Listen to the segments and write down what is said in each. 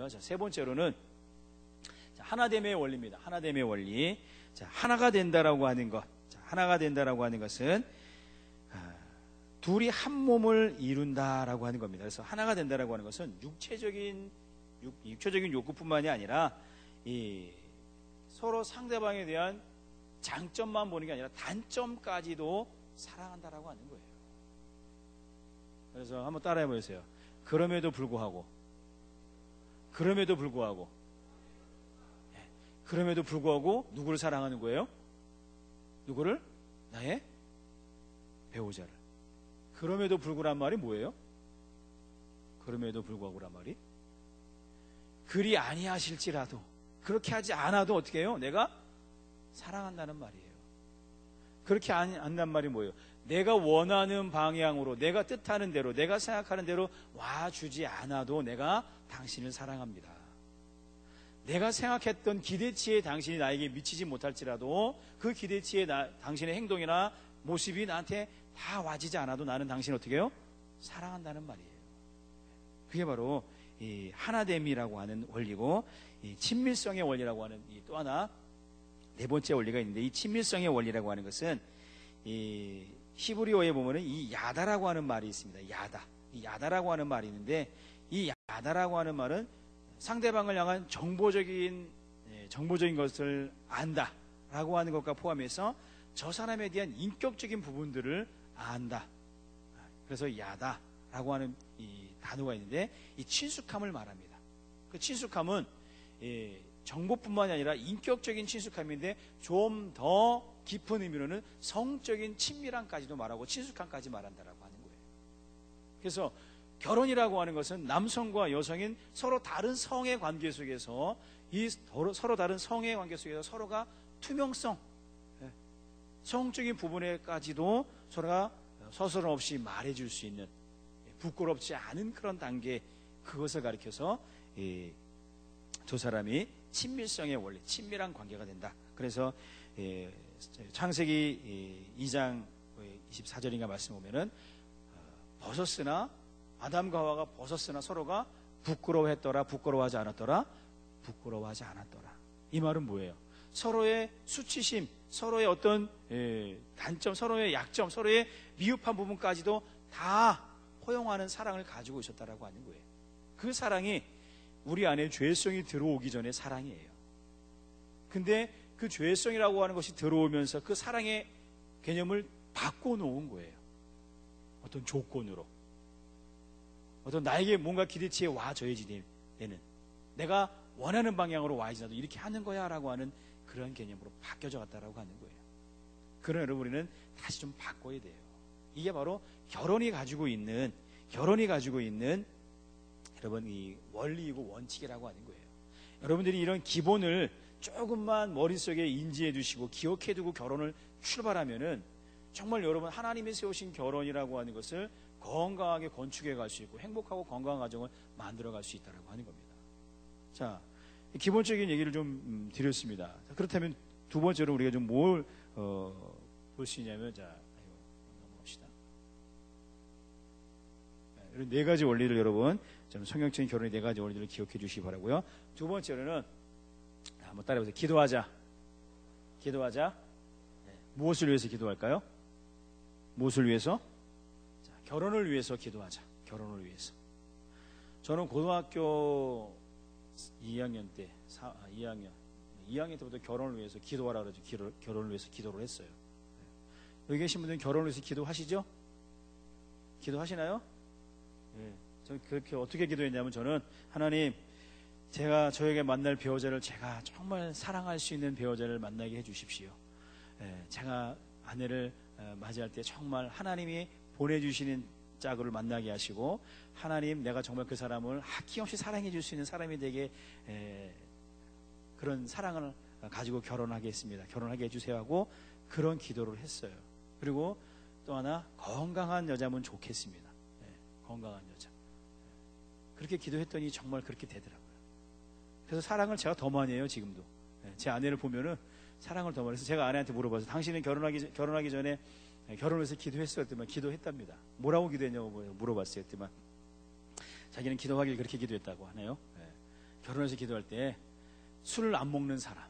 자, 세 번째로는 하나됨의 원리입니다. 하나됨의 원리. 자, 하나가 된다라고 하는 것. 자, 하나가 된다라고 하는 것은 둘이 한 몸을 이룬다라고 하는 겁니다. 그래서 하나가 된다라고 하는 것은 육체적인 욕구뿐만이 아니라 서로 상대방에 대한 장점만 보는 게 아니라 단점까지도 사랑한다라고 하는 거예요. 그래서 한번 따라해 보세요. 그럼에도 불구하고 누구를 사랑하는 거예요? 누구를? 나의 배우자를. 그럼에도 불구하고란 말이 뭐예요? 그럼에도 불구하고란 말이 그리 아니하실지라도, 그렇게 하지 않아도 어떻게 해요? 내가 사랑한다는 말이에요. 그렇게 안단 말이 뭐예요? 내가 원하는 방향으로, 내가 뜻하는 대로, 내가 생각하는 대로 와주지 않아도 내가 당신을 사랑합니다. 내가 생각했던 기대치에 당신이 나에게 미치지 못할지라도 그 기대치에 당신의 행동이나 모습이 나한테 다 와지지 않아도 나는 당신을 어떻게 해요? 사랑한다는 말이에요. 그게 바로 이 하나됨이라고 하는 원리고, 이 친밀성의 원리라고 하는 또 하나 네 번째 원리가 있는데, 이 친밀성의 원리라고 하는 것은 이 히브리어에 보면은 이 야다라고 하는 말이 있습니다. 이 야다라고 하는 말이 있는데, 이 야다라고 하는 말은 상대방을 향한 정보적인 것을 안다라고 하는 것과 포함해서 저 사람에 대한 인격적인 부분들을 안다. 그래서 야다라고 하는 이 단어가 있는데, 이 친숙함을 말합니다. 그 친숙함은 정보뿐만이 아니라 인격적인 친숙함인데 좀 더 깊은 의미로는 성적인 친밀함까지도 말하고 친숙함까지 말한다라고 하는 거예요. 그래서 결혼이라고 하는 것은 남성과 여성인 서로 다른 성의 관계 속에서 서로 다른 성의 관계 속에서 서로가 투명성, 성적인 부분에까지도 서로가 서스럼 없이 말해줄 수 있는, 부끄럽지 않은 그런 단계, 그것을 가리켜서 두 사람이 친밀성의 원리, 친밀한 관계가 된다. 그래서 창세기 2장 24절인가 말씀 보면은 벗었으나, 아담과 하와가 벗었으나 서로가 부끄러워했더라, 부끄러워하지 않았더라, 부끄러워하지 않았더라. 이 말은 뭐예요? 서로의 수치심, 서로의 어떤 단점, 서로의 약점, 서로의 미흡한 부분까지도 다 포용하는 사랑을 가지고 있었다라고 하는 거예요. 그 사랑이 우리 안에 죄성이 들어오기 전에 사랑이에요. 근데 그 죄성이라고 하는 것이 들어오면서 그 사랑의 개념을 바꿔놓은 거예요. 어떤 조건으로, 어떤 나에게 뭔가 기대치에 와줘야지 되는, 내가 원하는 방향으로 와야지 나도 이렇게 하는 거야 라고 하는 그런 개념으로 바뀌어져 갔다라고 하는 거예요. 그러나 여러분, 우리는 다시 좀 바꿔야 돼요. 이게 바로 결혼이 가지고 있는 여러분 이 원리이고 원칙이라고 하는 거예요. 여러분들이 이런 기본을 조금만 머릿속에 인지해 두시고 기억해 두고 결혼을 출발하면은 정말 여러분, 하나님이 세우신 결혼이라고 하는 것을 건강하게 건축해 갈 수 있고 행복하고 건강한 가정을 만들어 갈 수 있다라고 하는 겁니다. 자, 기본적인 얘기를 좀 드렸습니다. 그렇다면 두 번째로 우리가 좀 뭘 볼 수 있냐면, 자, 넘어갑시다. 이런 네 가지 원리를 여러분, 좀 성경적인 결혼의 네 가지 원리를 기억해 주시기 바라고요. 두 번째로는 한번 따라해보세요. 기도하자. 무엇을 위해서 기도할까요? 무엇을 위해서? 자, 결혼을 위해서 기도하자. 결혼을 위해서. 저는 고등학교 2학년 때부터 결혼을 위해서 기도하라 그러죠. 결혼을 위해서 기도를 했어요. 여기 계신 분들은 결혼을 위해서 기도하시죠? 기도하시나요? 네. 저는 그렇게 어떻게 기도했냐면, 저는 하나님, 제가 저에게 만날 배우자를 제가 정말 사랑할 수 있는 배우자를 만나게 해주십시오. 제가 아내를 맞이할 때 정말 하나님이 보내주시는 짝을 만나게 하시고, 하나님, 내가 정말 그 사람을 아낌없이 사랑해 줄 수 있는 사람이 되게 그런 사랑을 가지고 결혼하게 해주세요 하고 그런 기도를 했어요. 그리고 또 하나, 건강한 여자면 좋겠습니다. 건강한 여자. 그렇게 기도했더니 정말 그렇게 되더라고요. 그래서 사랑을 제가 더 많이 해요, 지금도. 제 아내를 보면은 사랑을 더 많이 해서 제가 아내한테 물어봐서, 당신은 결혼하기 전에 결혼을 해서 기도했어요? 했더니 기도했답니다. 뭐라고 기도했냐고 물어봤어요. 했더니 자기는 기도하길 그렇게 기도했다고 하네요. 결혼해서 기도할 때 술을 안 먹는 사람,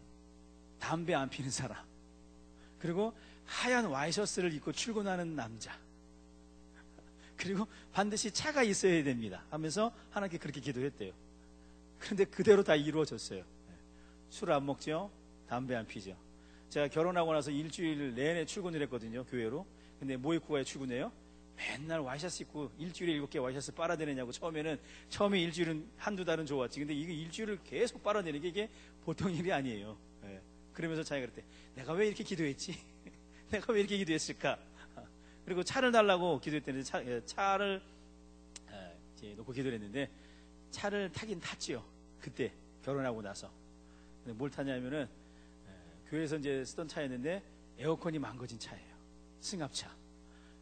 담배 안 피는 사람, 그리고 하얀 와이셔츠를 입고 출근하는 남자, 그리고 반드시 차가 있어야 됩니다 하면서 하나님께 그렇게 기도했대요. 그런데 그대로 다 이루어졌어요. 술 안 먹죠, 담배 안 피죠. 제가 결혼하고 나서 일주일 내내 출근을 했거든요, 교회로. 근데 뭐 입고 가야 출근해요? 맨날 와이셔츠 입고 일주일에 7개 와이셔츠 빨아대느냐고. 처음에 일주일은 한두 달은 좋았지. 근데 이게 일주일을 계속 빨아내는 게 이게 보통 일이 아니에요. 예. 그러면서 자기가 그랬대. 내가 왜 이렇게 기도했지? 내가 왜 이렇게 기도했을까? 그리고 차를 달라고 기도했더니 차를 이제 놓고 기도를 했는데 차를 타긴 탔지요. 그때 결혼하고 나서. 근데 뭘 타냐면은 교회에서 이제 쓰던 차였는데 에어컨이 망가진 차예요. 승합차.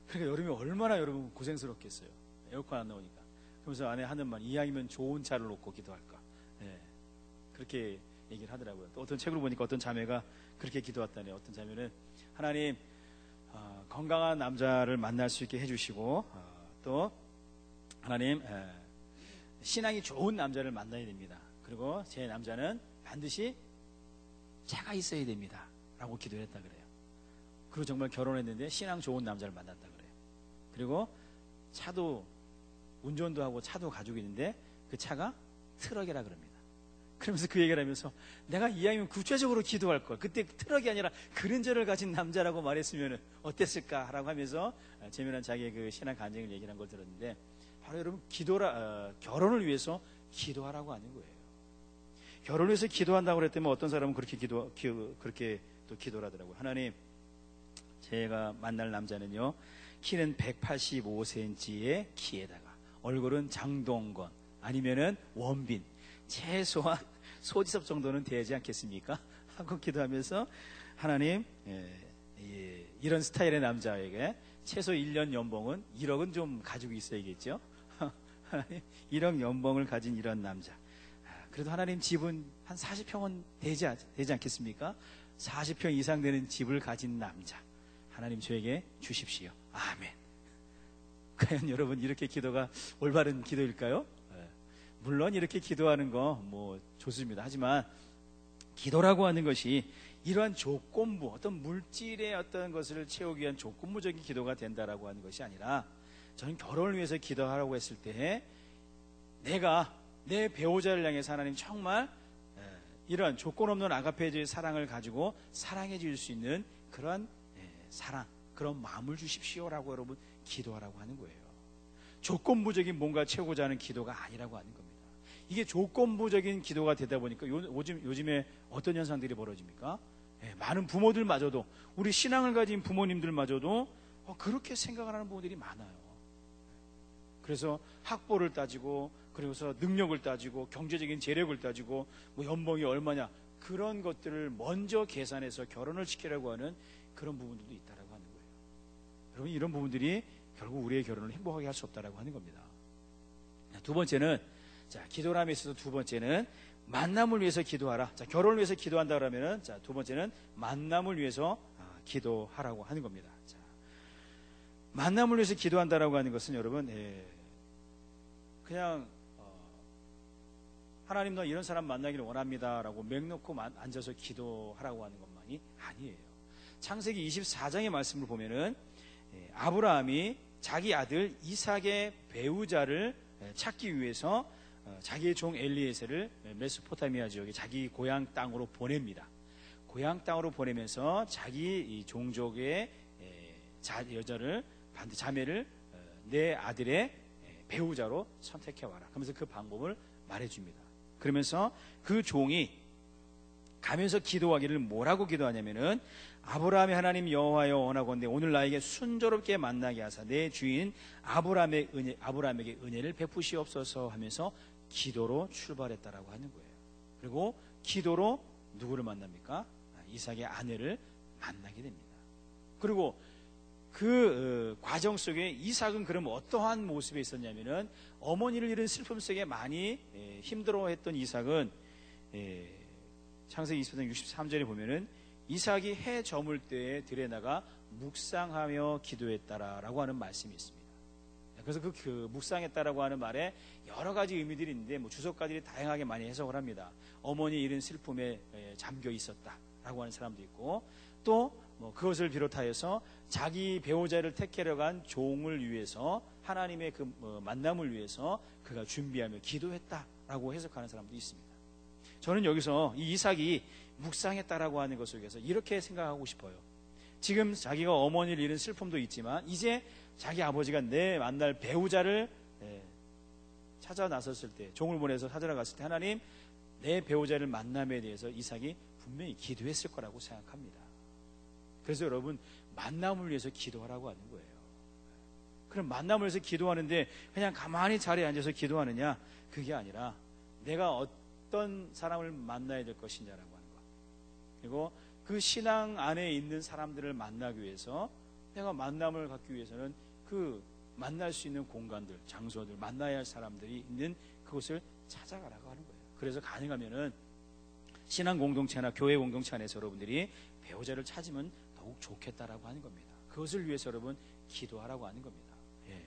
그러니까 여름에 얼마나 여러분 고생스럽겠어요. 에어컨 안 나오니까. 그러면서 아내 하는 말, 이왕이면 좋은 차를 놓고 기도할까. 예, 그렇게 얘기를 하더라고요. 또 어떤 책을 보니까 어떤 자매가 그렇게 기도했다네요. 어떤 자매는 하나님 건강한 남자를 만날 수 있게 해주시고 또 하나님 신앙이 좋은 남자를 만나야 됩니다. 그리고 제 남자는 반드시 차가 있어야 됩니다 라고 기도를 했다 그래요. 그리고 정말 결혼했는데 신앙 좋은 남자를 만났다 그래요. 그리고 차도 운전도 하고 차도 가지고 있는데 그 차가 트럭이라 그럽니다. 그러면서 그 얘기를 하면서 내가 이왕이면 구체적으로 기도할 걸, 그때 트럭이 아니라 그랜저를 가진 남자라고 말했으면 어땠을까라고 하면서 재미난 자기의 그 신앙 간증을 얘기한 걸 들었는데, 바로 여러분 결혼을 위해서 기도하라고 하는 거예요. 결혼을 위해서 기도한다고 그랬더니 어떤 사람은 그렇게 그렇게 또 기도를 하더라고요. 하나님, 제가 만날 남자는요, 키는 185cm의 키에다가 얼굴은 장동건 아니면은 원빈, 최소한 소지섭 정도는 되지 않겠습니까? 하고 기도하면서 하나님, 이런 스타일의 남자에게 최소 1년 연봉은 1억은 좀 가지고 있어야겠죠. 하나님, 1억 연봉을 가진 이런 남자, 그래도 하나님 집은 한 40평은 되지 않겠습니까? 40평 이상 되는 집을 가진 남자 하나님 저에게 주십시오. 아멘. 과연 여러분 이렇게 기도가 올바른 기도일까요? 물론 이렇게 기도하는 거 뭐 좋습니다. 하지만 기도라고 하는 것이 이러한 조건부, 어떤 물질의 어떤 것을 채우기 위한 조건부적인 기도가 된다라고 하는 것이 아니라, 저는 결혼을 위해서 기도하라고 했을 때 내가 내 배우자를 향해서 하나님 정말 이러한 조건 없는 아가페의 사랑을 가지고 사랑해 줄 수 있는 그런 사랑, 그런 마음을 주십시오라고 여러분 기도하라고 하는 거예요. 조건부적인 뭔가 채우고자 하는 기도가 아니라고 하는 겁니다. 이게 조건부적인 기도가 되다 보니까 요즘에 어떤 현상들이 벌어집니까? 많은 부모들마저도, 우리 신앙을 가진 부모님들마저도 그렇게 생각을 하는 부모들이 많아요. 그래서 학벌을 따지고, 그리고서 능력을 따지고, 경제적인 재력을 따지고, 뭐 연봉이 얼마냐, 그런 것들을 먼저 계산해서 결혼을 시키려고 하는 그런 부분들도 있다라고 하는 거예요. 여러분, 이런 부분들이 결국 우리의 결혼을 행복하게 할 수 없다라고 하는 겁니다. 두 번째는, 기도함에 있어서 두 번째는 만남을 위해서 기도하라. 결혼을 위해서 기도한다 그러면은, 두 번째는 만남을 위해서 기도하라고 하는 겁니다. 만남을 위해서 기도한다라고 하는 것은 여러분, 그냥 하나님, 너 이런 사람 만나기를 원합니다라고 맹 놓고 앉아서 기도하라고 하는 것만이 아니에요. 창세기 24장의 말씀을 보면은 아브라함이 자기 아들 이삭의 배우자를 찾기 위해서 자기의 종 엘리에셀을 메소포타미아 지역에 자기 고향 땅으로 보냅니다. 고향 땅으로 보내면서 자기 이 종족의 여자를, 자매를 내 아들의 배우자로 선택해와라. 그러면서 그 방법을 말해줍니다. 그러면서 그 종이 가면서 기도하기를 뭐라고 기도하냐면은, 아브라함의 하나님 여호와여, 원하건대 오늘 나에게 순조롭게 만나게 하사 내 주인 아브라함에게 은혜를 베푸시옵소서 하면서 기도로 출발했다라고 하는 거예요. 그리고 기도로 누구를 만납니까? 이삭의 아내를 만나게 됩니다. 그리고 그 과정 속에 이삭은 그럼 어떠한 모습에 있었냐면은, 어머니를 잃은 슬픔 속에 많이 힘들어했던 이삭은 창세기 24장 63절에 보면은 이삭이 해 저물 때에 들에 나가 묵상하며 기도했다라고 하는 말씀이 있습니다. 그래서 그 묵상했다라고 하는 말에 여러 가지 의미들이 있는데 뭐 주석가들이 다양하게 많이 해석을 합니다. 어머니 잃은 슬픔에 잠겨 있었다라고 하는 사람도 있고, 또 뭐 그것을 비롯하여서 자기 배우자를 택하려 간 종을 위해서 하나님의 그 만남을 위해서 그가 준비하며 기도했다라고 해석하는 사람도 있습니다. 저는 여기서 이 이삭이 묵상했다라고 하는 것 속에서 이렇게 생각하고 싶어요. 지금 자기가 어머니를 잃은 슬픔도 있지만 이제 자기 아버지가 내 만날 배우자를 찾아 나섰을 때, 종을 보내서 찾으러 갔을 때 하나님 내 배우자를 만남에 대해서 이삭이 분명히 기도했을 거라고 생각합니다. 그래서 여러분, 만남을 위해서 기도하라고 하는 거예요. 그럼 만남을 위해서 기도하는데 그냥 가만히 자리에 앉아서 기도하느냐? 그게 아니라 내가 어떤 사람을 만나야 될 것이냐라고 하는 거. 그리고 그 신앙 안에 있는 사람들을 만나기 위해서, 내가 만남을 갖기 위해서는 그 만날 수 있는 공간들, 장소들, 만나야 할 사람들이 있는 그곳을 찾아가라고 하는 거예요. 그래서 가능하면은 신앙 공동체나 교회 공동체 안에서 여러분들이 배우자를 찾으면 더욱 좋겠다라고 하는 겁니다. 그것을 위해서 여러분 기도하라고 하는 겁니다. 예.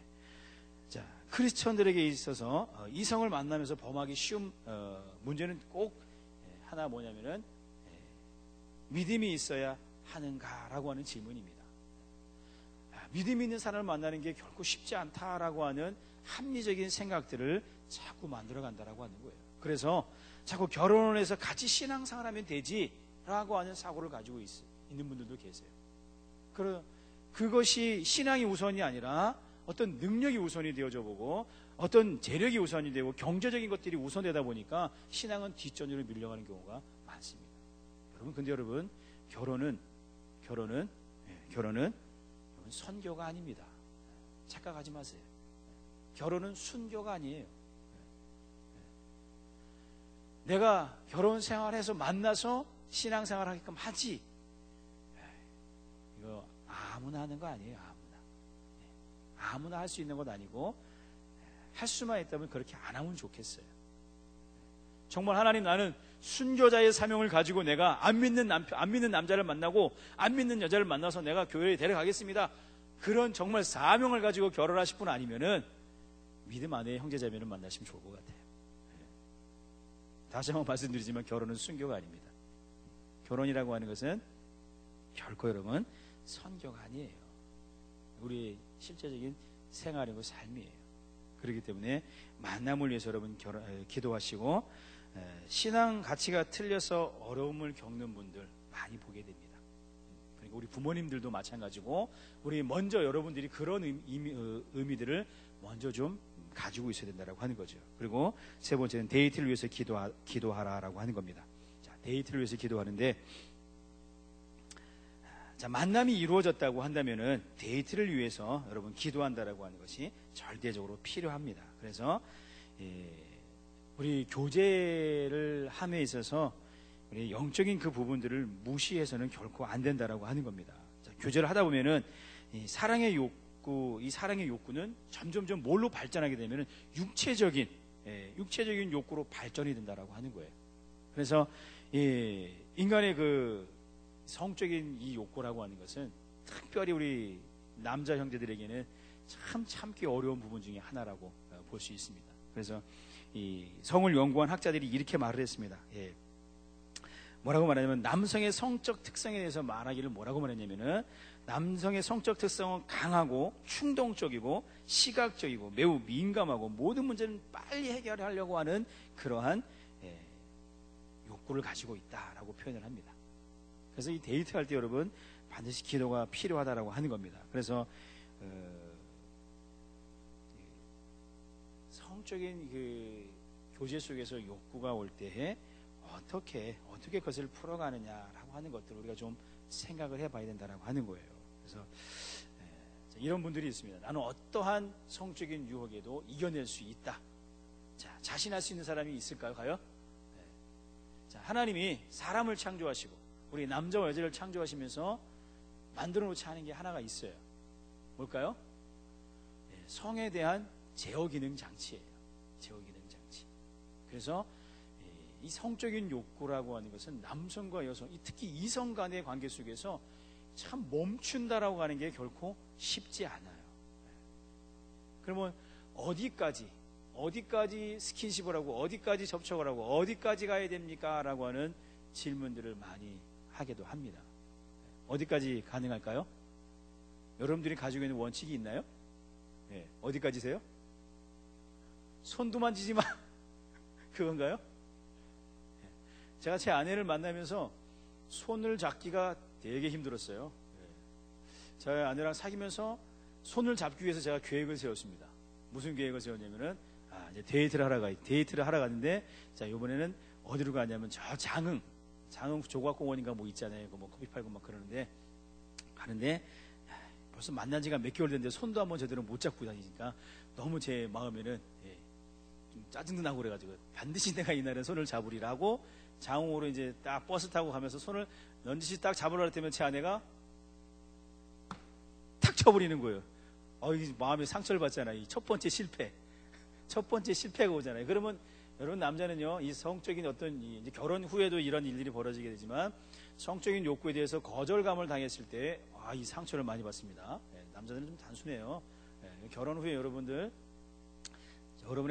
자, 크리스천들에게 있어서 이성을 만나면서 범하기 쉬운 문제는 꼭 하나 뭐냐면은 믿음이 있어야 하는가라고 하는 질문입니다. 믿음이 있는 사람을 만나는 게 결코 쉽지 않다라고 하는 합리적인 생각들을 자꾸 만들어간다라고 하는 거예요. 그래서 자꾸 결혼을 해서 같이 신앙생활 하면 되지라고 하는 사고를 가지고 있는 분들도 계세요. 그것이 신앙이 우선이 아니라 어떤 능력이 우선이 되어져 보고 어떤 재력이 우선이 되고 경제적인 것들이 우선되다 보니까 신앙은 뒷전으로 밀려가는 경우가 많습니다. 근데 여러분, 결혼은 여러분 선교가 아닙니다. 착각하지 마세요. 결혼은 순교가 아니에요. 내가 결혼 생활해서 만나서 신앙생활 하게끔 하지, 이거 아무나 하는 거 아니에요. 아무나 할 수 있는 것 아니고, 할 수만 있다면 그렇게 안 하면 좋겠어요. 정말 하나님, 나는 순교자의 사명을 가지고 내가 안 믿는 남자를 만나고 안 믿는 여자를 만나서 내가 교회에 데려가겠습니다. 그런 정말 사명을 가지고 결혼하실 분 아니면은 믿음 안에 형제자매를 만나시면 좋을 것 같아요. 다시 한번 말씀드리지만 결혼은 순교가 아닙니다. 결혼이라고 하는 것은 결코 여러분 선교가 아니에요. 우리의 실제적인 생활이고 삶이에요. 그렇기 때문에 만남을 위해서 여러분 기도하시고, 신앙 가치가 틀려서 어려움을 겪는 분들 많이 보게 됩니다. 그리고 우리 부모님들도 마찬가지고, 우리 먼저 여러분들이 그런 의미들을 먼저 좀 가지고 있어야 된다라고 하는 거죠. 그리고 세 번째는 데이트를 위해서 기도하라라고 하는 겁니다. 자, 데이트를 위해서 기도하는데, 자, 만남이 이루어졌다고 한다면은 데이트를 위해서 여러분 기도한다라고 하는 것이 절대적으로 필요합니다. 그래서 우리 교제를 함에 있어서 우리 영적인 그 부분들을 무시해서는 결코 안 된다라고 하는 겁니다. 자, 교제를 하다 보면은 이 사랑의 욕구는 점점점 뭘로 발전하게 되면은 육체적인 욕구로 발전이 된다라고 하는 거예요. 그래서 인간의 그 성적인 이 욕구라고 하는 것은 특별히 우리 남자 형제들에게는 참 참기 어려운 부분 중에 하나라고 볼 수 있습니다. 그래서 이 성을 연구한 학자들이 이렇게 말을 했습니다. 뭐라고 말하냐면, 남성의 성적 특성에 대해서 말하기를 뭐라고 말했냐면은, 남성의 성적 특성은 강하고 충동적이고 시각적이고 매우 민감하고 모든 문제는 빨리 해결하려고 하는 그러한 욕구를 가지고 있다라고 표현을 합니다. 그래서 이 데이트할 때 여러분 반드시 기도가 필요하다라고 하는 겁니다. 그래서 성적인 그 교제 속에서 욕구가 올 때에 어떻게 그것을 풀어가느냐라고 하는 것들을 우리가 좀 생각을 해봐야 된다라고 하는 거예요. 그래서 이런 분들이 있습니다. 나는 어떠한 성적인 유혹에도 이겨낼 수 있다. 자, 자신할 수 있는 사람이 있을까요? 과연? 자, 하나님이 사람을 창조하시고 우리 남자와 여자를 창조하시면서 만들어 놓지 않은 게 하나가 있어요. 뭘까요? 성에 대한 제어 기능 장치예요. 제어 기능 장치. 그래서 이 성적인 욕구라고 하는 것은 남성과 여성, 특히 이성 간의 관계 속에서 참 멈춘다라고 하는 게 결코 쉽지 않아요. 그러면 어디까지 스킨십을 하고 어디까지 접촉을 하고 어디까지 가야 됩니까? 라고 하는 질문들을 많이 하기도 합니다. 어디까지 가능할까요? 여러분들이 가지고 있는 원칙이 있나요? 네, 어디까지세요? 손도 만지지 마. 그건가요? 네. 제가 제 아내를 만나면서 손을 잡기가 되게 힘들었어요. 네. 제 아내랑 사귀면서 손을 잡기 위해서 제가 계획을 세웠습니다. 무슨 계획을 세웠냐면은 이제 데이트를 하러 갔는데, 자, 이번에는 어디로 가냐면 저 장흥 조각공원인가 뭐 있잖아요. 뭐 커피 팔고 막 그러는데 가는데, 벌써 만난 지가 몇 개월 됐는데 손도 한번 제대로 못 잡고 다니니까 너무 제 마음에는 좀 짜증도 나고 그래가지고 반드시 내가 이날은 손을 잡으리라고 장흥으로 이제 딱 버스 타고 가면서 손을 넌지시 딱 잡으려고 했더니 제 아내가 탁 쳐버리는 거예요. 이게 마음에 상처를 받잖아요. 이 첫 번째 실패가 오잖아요. 그러면 여러분, 남자는요, 이 성적인 어떤 이제 결혼 후에도 이런 일들이 벌어지게 되지만 성적인 욕구에 대해서 거절감을 당했을 때 이 상처를 많이 받습니다. 남자들은 좀 단순해요. 결혼 후에 여러분의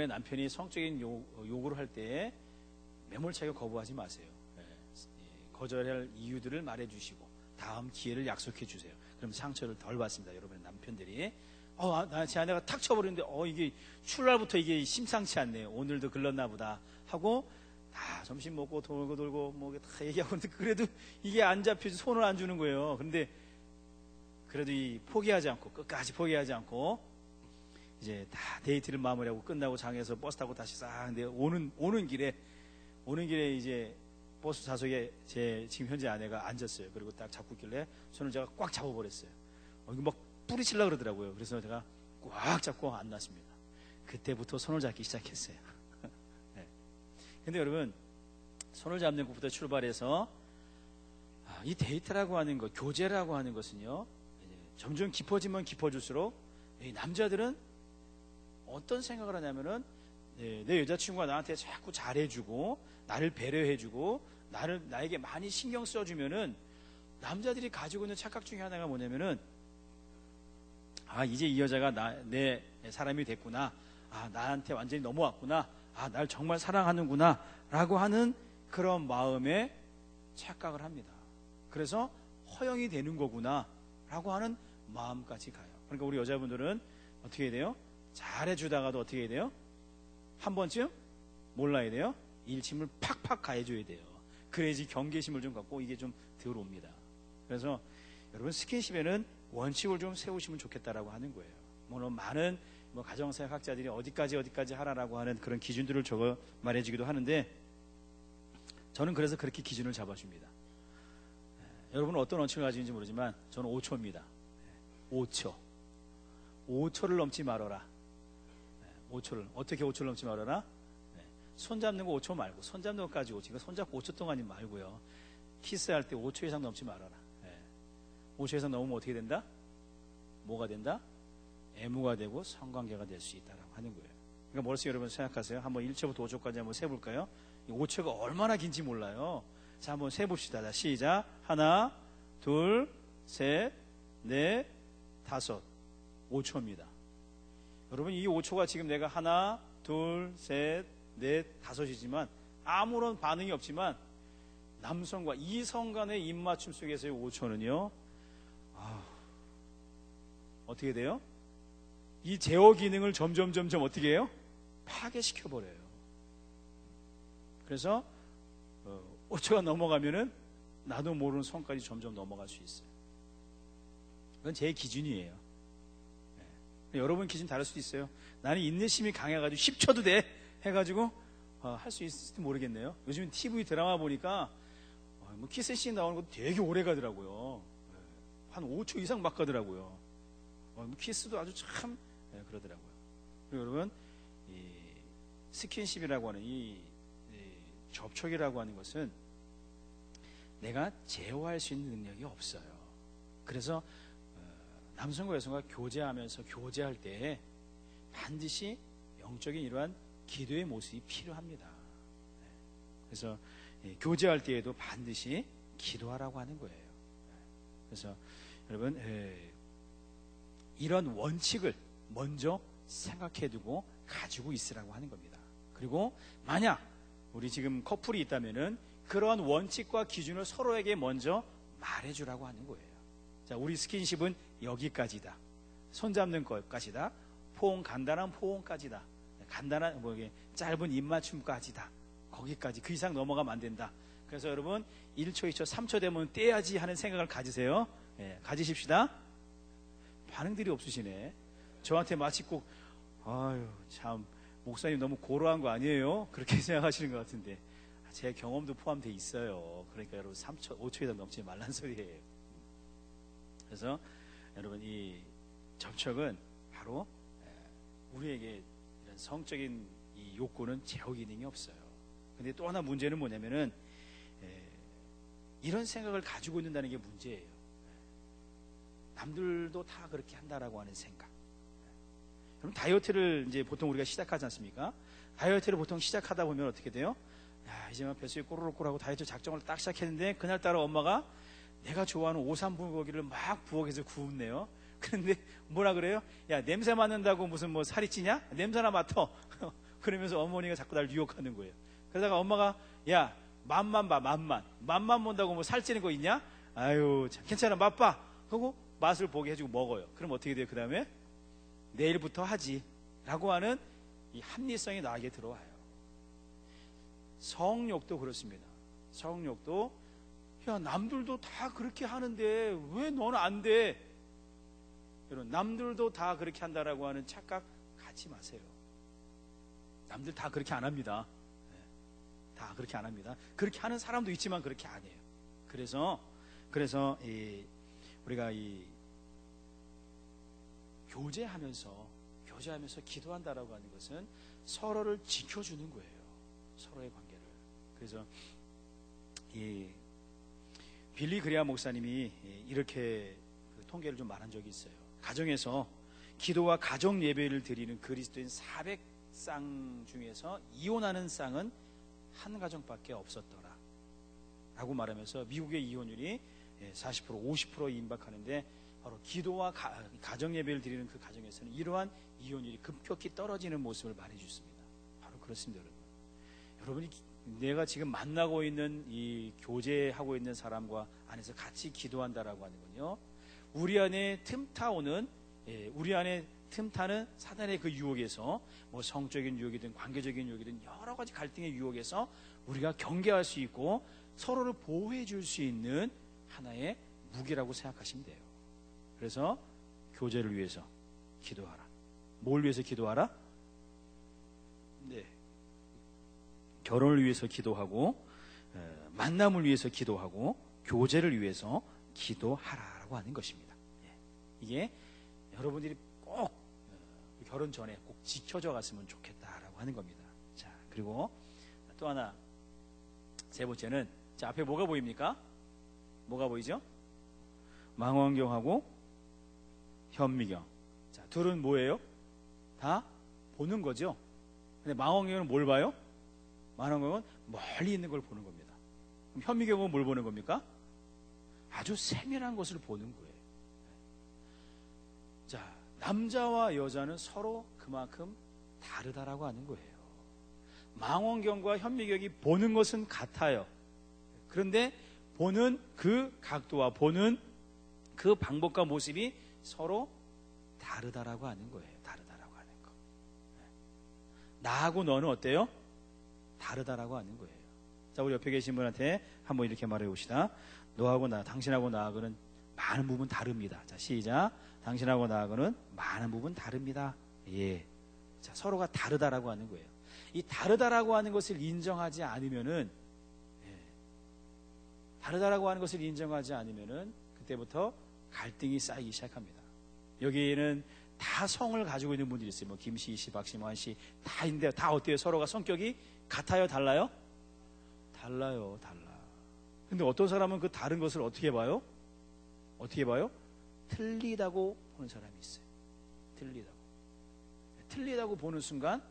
남편이 성적인 요구를 할 때 매몰차게 거부하지 마세요. 거절할 이유들을 말해주시고 다음 기회를 약속해 주세요. 그럼 상처를 덜 받습니다. 여러분의 남편들이 제 아내가 탁 쳐버리는데 이게 출발부터 이게 심상치 않네요. 오늘도 글렀나 보다 하고 다 점심 먹고 돌고 뭐 다 얘기하고 있는데 그래도 이게 안 잡혀서 손을 안 주는 거예요. 그런데 그래도 끝까지 포기하지 않고 이제 다 데이트를 마무리하고 끝나고 장에서 버스 타고 다시 싹 근데 오는 길에 이제 버스 좌석에 제 지금 현재 아내가 앉았어요. 그리고 딱 잡고 있길래 손을 제가 꽉 잡아버렸어요. 이거 막 뿌리치려고 그러더라고요. 그래서 제가 꽉 잡고 안 놨습니다. 그때부터 손을 잡기 시작했어요. 네. 근데 여러분, 손을 잡는 것부터 출발해서 이 데이트라고 하는 것, 교제라고 하는 것은요, 점점 깊어지면 깊어질수록 이 남자들은 어떤 생각을 하냐면은 내 여자친구가 나한테 자꾸 잘해주고 나를 배려해주고 나에게 많이 신경 써주면은 남자들이 가지고 있는 착각 중에 하나가 뭐냐면은 이제 이 여자가 내 사람이 됐구나. 나한테 완전히 넘어왔구나. 날 정말 사랑하는구나. 라고 하는 그런 마음에 착각을 합니다. 그래서 허용이 되는 거구나. 라고 하는 마음까지 가요. 그러니까 우리 여자분들은 어떻게 해야 돼요? 잘해주다가도 어떻게 해야 돼요? 한 번쯤 몰라야 돼요? 일침을 팍팍 가해줘야 돼요. 그래야지 경계심을 좀 갖고 이게 좀 들어옵니다. 그래서 여러분, 스킨십에는 원칙을 좀 세우시면 좋겠다라고 하는 거예요. 물론 많은 가정사역학자들이 어디까지 하라라고 하는 그런 기준들을 적어 말해주기도 하는데, 저는 그래서 그렇게 기준을 잡아줍니다. 여러분은 어떤 원칙을 가지는지 모르지만 저는 5초입니다. 5초를 넘지 말아라. 5초를 어떻게 5초를 넘지 말아라? 손 잡는 거 5초 말고, 손 잡는 것까지 5초. 이거 손 잡고 5초 동안이 말고요. 키스할 때 5초 이상 넘지 말아라. 5초 이상 넘으면 어떻게 된다? 뭐가 된다? 애무가 되고 성관계가 될 수 있다라고 하는 거예요. 그러니까 머릿속에 여러분 생각하세요. 한번 1초부터 5초까지 한번 세볼까요? 5초가 얼마나 긴지 몰라요. 자, 한번 세봅시다. 자, 시작. 하나, 둘, 셋, 넷, 다섯. 5초입니다. 여러분, 이 5초가 지금 내가 하나, 둘, 셋, 넷, 다섯이지만 아무런 반응이 없지만 남성과 이성 간의 입맞춤 속에서의 5초는요, 어떻게 돼요? 이 제어 기능을 점점 어떻게 해요? 파괴시켜버려요. 그래서 5초가 넘어가면은 나도 모르는 선까지 점점 넘어갈 수 있어요. 그건 제 기준이에요. 여러분 기준 다를 수도 있어요. 나는 인내심이 강해가지고 10초도 돼 해가지고 할 수 있을지 모르겠네요. 요즘 TV 드라마 보니까 키스씬 나오는 것도 되게 오래 가더라고요. 한 5초 이상 막 가더라고요. 키스도 아주 참 그러더라고요. 그리고 여러분, 이 스킨십이라고 하는 이 접촉이라고 하는 것은 내가 제어할 수 있는 능력이 없어요. 그래서 남성과 여성과 교제할 때 반드시 영적인 이러한 기도의 모습이 필요합니다. 그래서 교제할 때에도 반드시 기도하라고 하는 거예요. 그래서 여러분, 이런 원칙을 먼저 생각해두고 가지고 있으라고 하는 겁니다. 그리고 만약 우리 지금 커플이 있다면은 그러한 원칙과 기준을 서로에게 먼저 말해주라고 하는 거예요. 자, 우리 스킨십은 여기까지다. 손잡는 것까지다. 간단한 포옹까지다. 간단한 짧은 입맞춤까지다. 거기까지, 그 이상 넘어가면 안 된다. 그래서 여러분 1초, 2초, 3초 되면 떼야지 하는 생각을 가지세요. 가지십시다. 반응들이 없으시네. 저한테 마치 꼭 아유 참 목사님 너무 고루한 거 아니에요? 그렇게 생각하시는 것 같은데 제 경험도 포함되어 있어요. 그러니까 여러분 3초, 5초 이상 넘지 말란 소리예요. 그래서 여러분 이 접촉은 바로 우리에게 이런 성적인 이 욕구는 제어 기능이 없어요. 근데 또 하나 문제는 뭐냐면은 이런 생각을 가지고 있는다는 게 문제예요. 남들도 다 그렇게 한다라고 하는 생각. 그럼 다이어트를 이제 보통 우리가 시작하지 않습니까? 다이어트를 보통 시작하다 보면 어떻게 돼요? 야, 이제 뱃속이 꼬르륵꼬르하고 다이어트 작정을 딱 시작했는데 그날따라 엄마가 내가 좋아하는 오삼불고기를 막 부엌에서 구운네요. 그런데 뭐라 그래요? 야, 냄새 맡는다고 무슨 뭐 살이 찌냐? 냄새나 맡어. 그러면서 어머니가 자꾸 날 유혹하는 거예요. 그러다가 엄마가 야, 맛만 봐, 맛만 본다고 뭐 살찌는 거 있냐? 아유, 참, 괜찮아, 맛봐. 하고 맛을 보게 해주고 먹어요. 그럼 어떻게 돼요? 그 다음에 내일부터 하지 라고 하는 이 합리성이 나에게 들어와요. 성욕도 그렇습니다. 성욕도 야, 남들도 다 그렇게 하는데 왜 너는 안 돼? 여러분, 남들도 다 그렇게 한다라고 하는 착각 갖지 마세요. 남들 다 그렇게 안 합니다. 다 그렇게 안 합니다. 그렇게 하는 사람도 있지만 그렇게 안 해요. 그래서 우리가 이 교제하면서 기도한다라고 하는 것은 서로를 지켜주는 거예요. 서로의 관계를. 그래서 이 빌리 그레이엄 목사님이 이렇게 통계를 좀 말한 적이 있어요. 가정에서 기도와 가정 예배를 드리는 그리스도인 400쌍 중에서 이혼하는 쌍은 한 가정밖에 없었더라 라고 말하면서 미국의 이혼율이 40%, 50%에 임박하는데 바로 기도와 가정 예배를 드리는 그 가정에서는 이러한 이혼율이 급격히 떨어지는 모습을 말해주습니다. 바로 그렇습니다. 여러분이 내가 지금 만나고 있는 이 교제하고 있는 사람과 안에서 같이 기도한다라고 하는 건요, 우리 안에 틈타는 사단의 그 유혹에서 뭐 성적인 유혹이든 관계적인 유혹이든 여러 가지 갈등의 유혹에서 우리가 경계할 수 있고 서로를 보호해 줄 수 있는 하나의 무기라고 생각하시면 돼요. 그래서 교제를 위해서 기도하라. 뭘 위해서 기도하라? 네, 결혼을 위해서 기도하고 만남을 위해서 기도하고 교제를 위해서 기도하라라고 하는 것입니다. 이게 여러분들이 꼭 결혼 전에 꼭 지켜져 갔으면 좋겠다라고 하는 겁니다. 자, 그리고 또 하나, 세 번째는, 자, 앞에 뭐가 보입니까? 뭐가 보이죠? 망원경하고 현미경. 자, 둘은 뭐예요? 다 보는 거죠. 근데 망원경은 뭘 봐요? 망원경은 멀리 있는 걸 보는 겁니다. 그럼 현미경은 뭘 보는 겁니까? 아주 세밀한 것을 보는 거예요. 자, 남자와 여자는 서로 그만큼 다르다라고 하는 거예요. 망원경과 현미경이 보는 것은 같아요. 그런데 보는 그 각도와 보는 그 방법과 모습이 서로 다르다라고 하는 거예요. 다르다라고 하는 거. 나하고 너는 어때요? 다르다라고 하는 거예요. 자, 우리 옆에 계신 분한테 한번 이렇게 말해 봅시다. 너하고 나, 당신하고 나하고는 많은 부분 다릅니다. 자, 시작. 당신하고 나하고는 많은 부분 다릅니다. 예. 자, 서로가 다르다라고 하는 거예요. 이 다르다라고 하는 것을 인정하지 않으면은, 다르다라고 하는 것을 인정하지 않으면은 그때부터 갈등이 쌓이기 시작합니다. 여기에는 다 성을 가지고 있는 분들이 있어요. 뭐 김씨, 씨, 박씨, 뭐한 씨 다 있는데 다 어때요? 서로가 성격이 같아요, 달라요? 달라요, 달라. 근데 어떤 사람은 그 다른 것을 어떻게 봐요? 어떻게 봐요? 틀리다고 보는 사람이 있어요. 틀리다고 보는 순간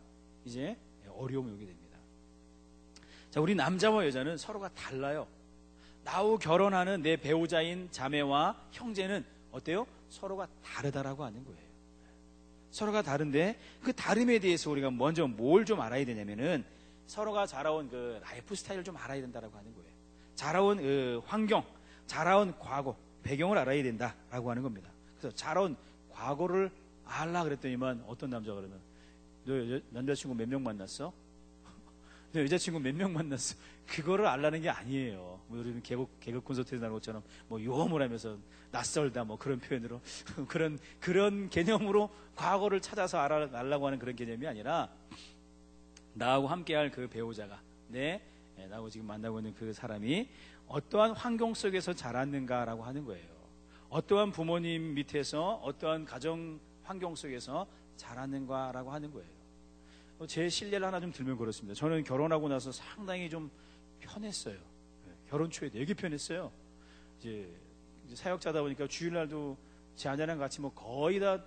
이제 어려움이 오게 됩니다. 자, 우리 남자와 여자는 서로가 달라요. 나하고 결혼하는 내 배우자인 자매와 형제는 어때요? 서로가 다르다라고 하는 거예요. 서로가 다른데 그 다름에 대해서 우리가 먼저 뭘 좀 알아야 되냐면은 서로가 자라온 그 라이프 스타일을 좀 알아야 된다라고 하는 거예요. 자라온 환경, 자라온 과거, 배경을 알아야 된다라고 하는 겁니다. 그래서 자라온 과거를 알라 그랬더니만 어떤 남자가 그러면 너 남자친구 몇 명 만났어? 너 여자친구 몇 명 만났어? 그거를 알라는 게 아니에요. 뭐 우리는 개그 콘서트에서 나온 것처럼 뭐 요험을 하면서 낯설다 뭐 그런 표현으로 그런 개념으로 과거를 찾아서 알라고 하는 그런 개념이 아니라 나하고 함께할 그 배우자가 나하고 지금 만나고 있는 그 사람이 어떠한 환경 속에서 자랐는가라고 하는 거예요. 어떠한 부모님 밑에서 어떠한 가정 환경 속에서 자랐는가라고 하는 거예요. 제 실례를 하나 좀 들면 그렇습니다. 저는 결혼하고 나서 상당히 좀 편했어요. 결혼 초에 되게 편했어요. 이제 사역자다 보니까 주일날도 제 아내랑 같이 뭐 거의 다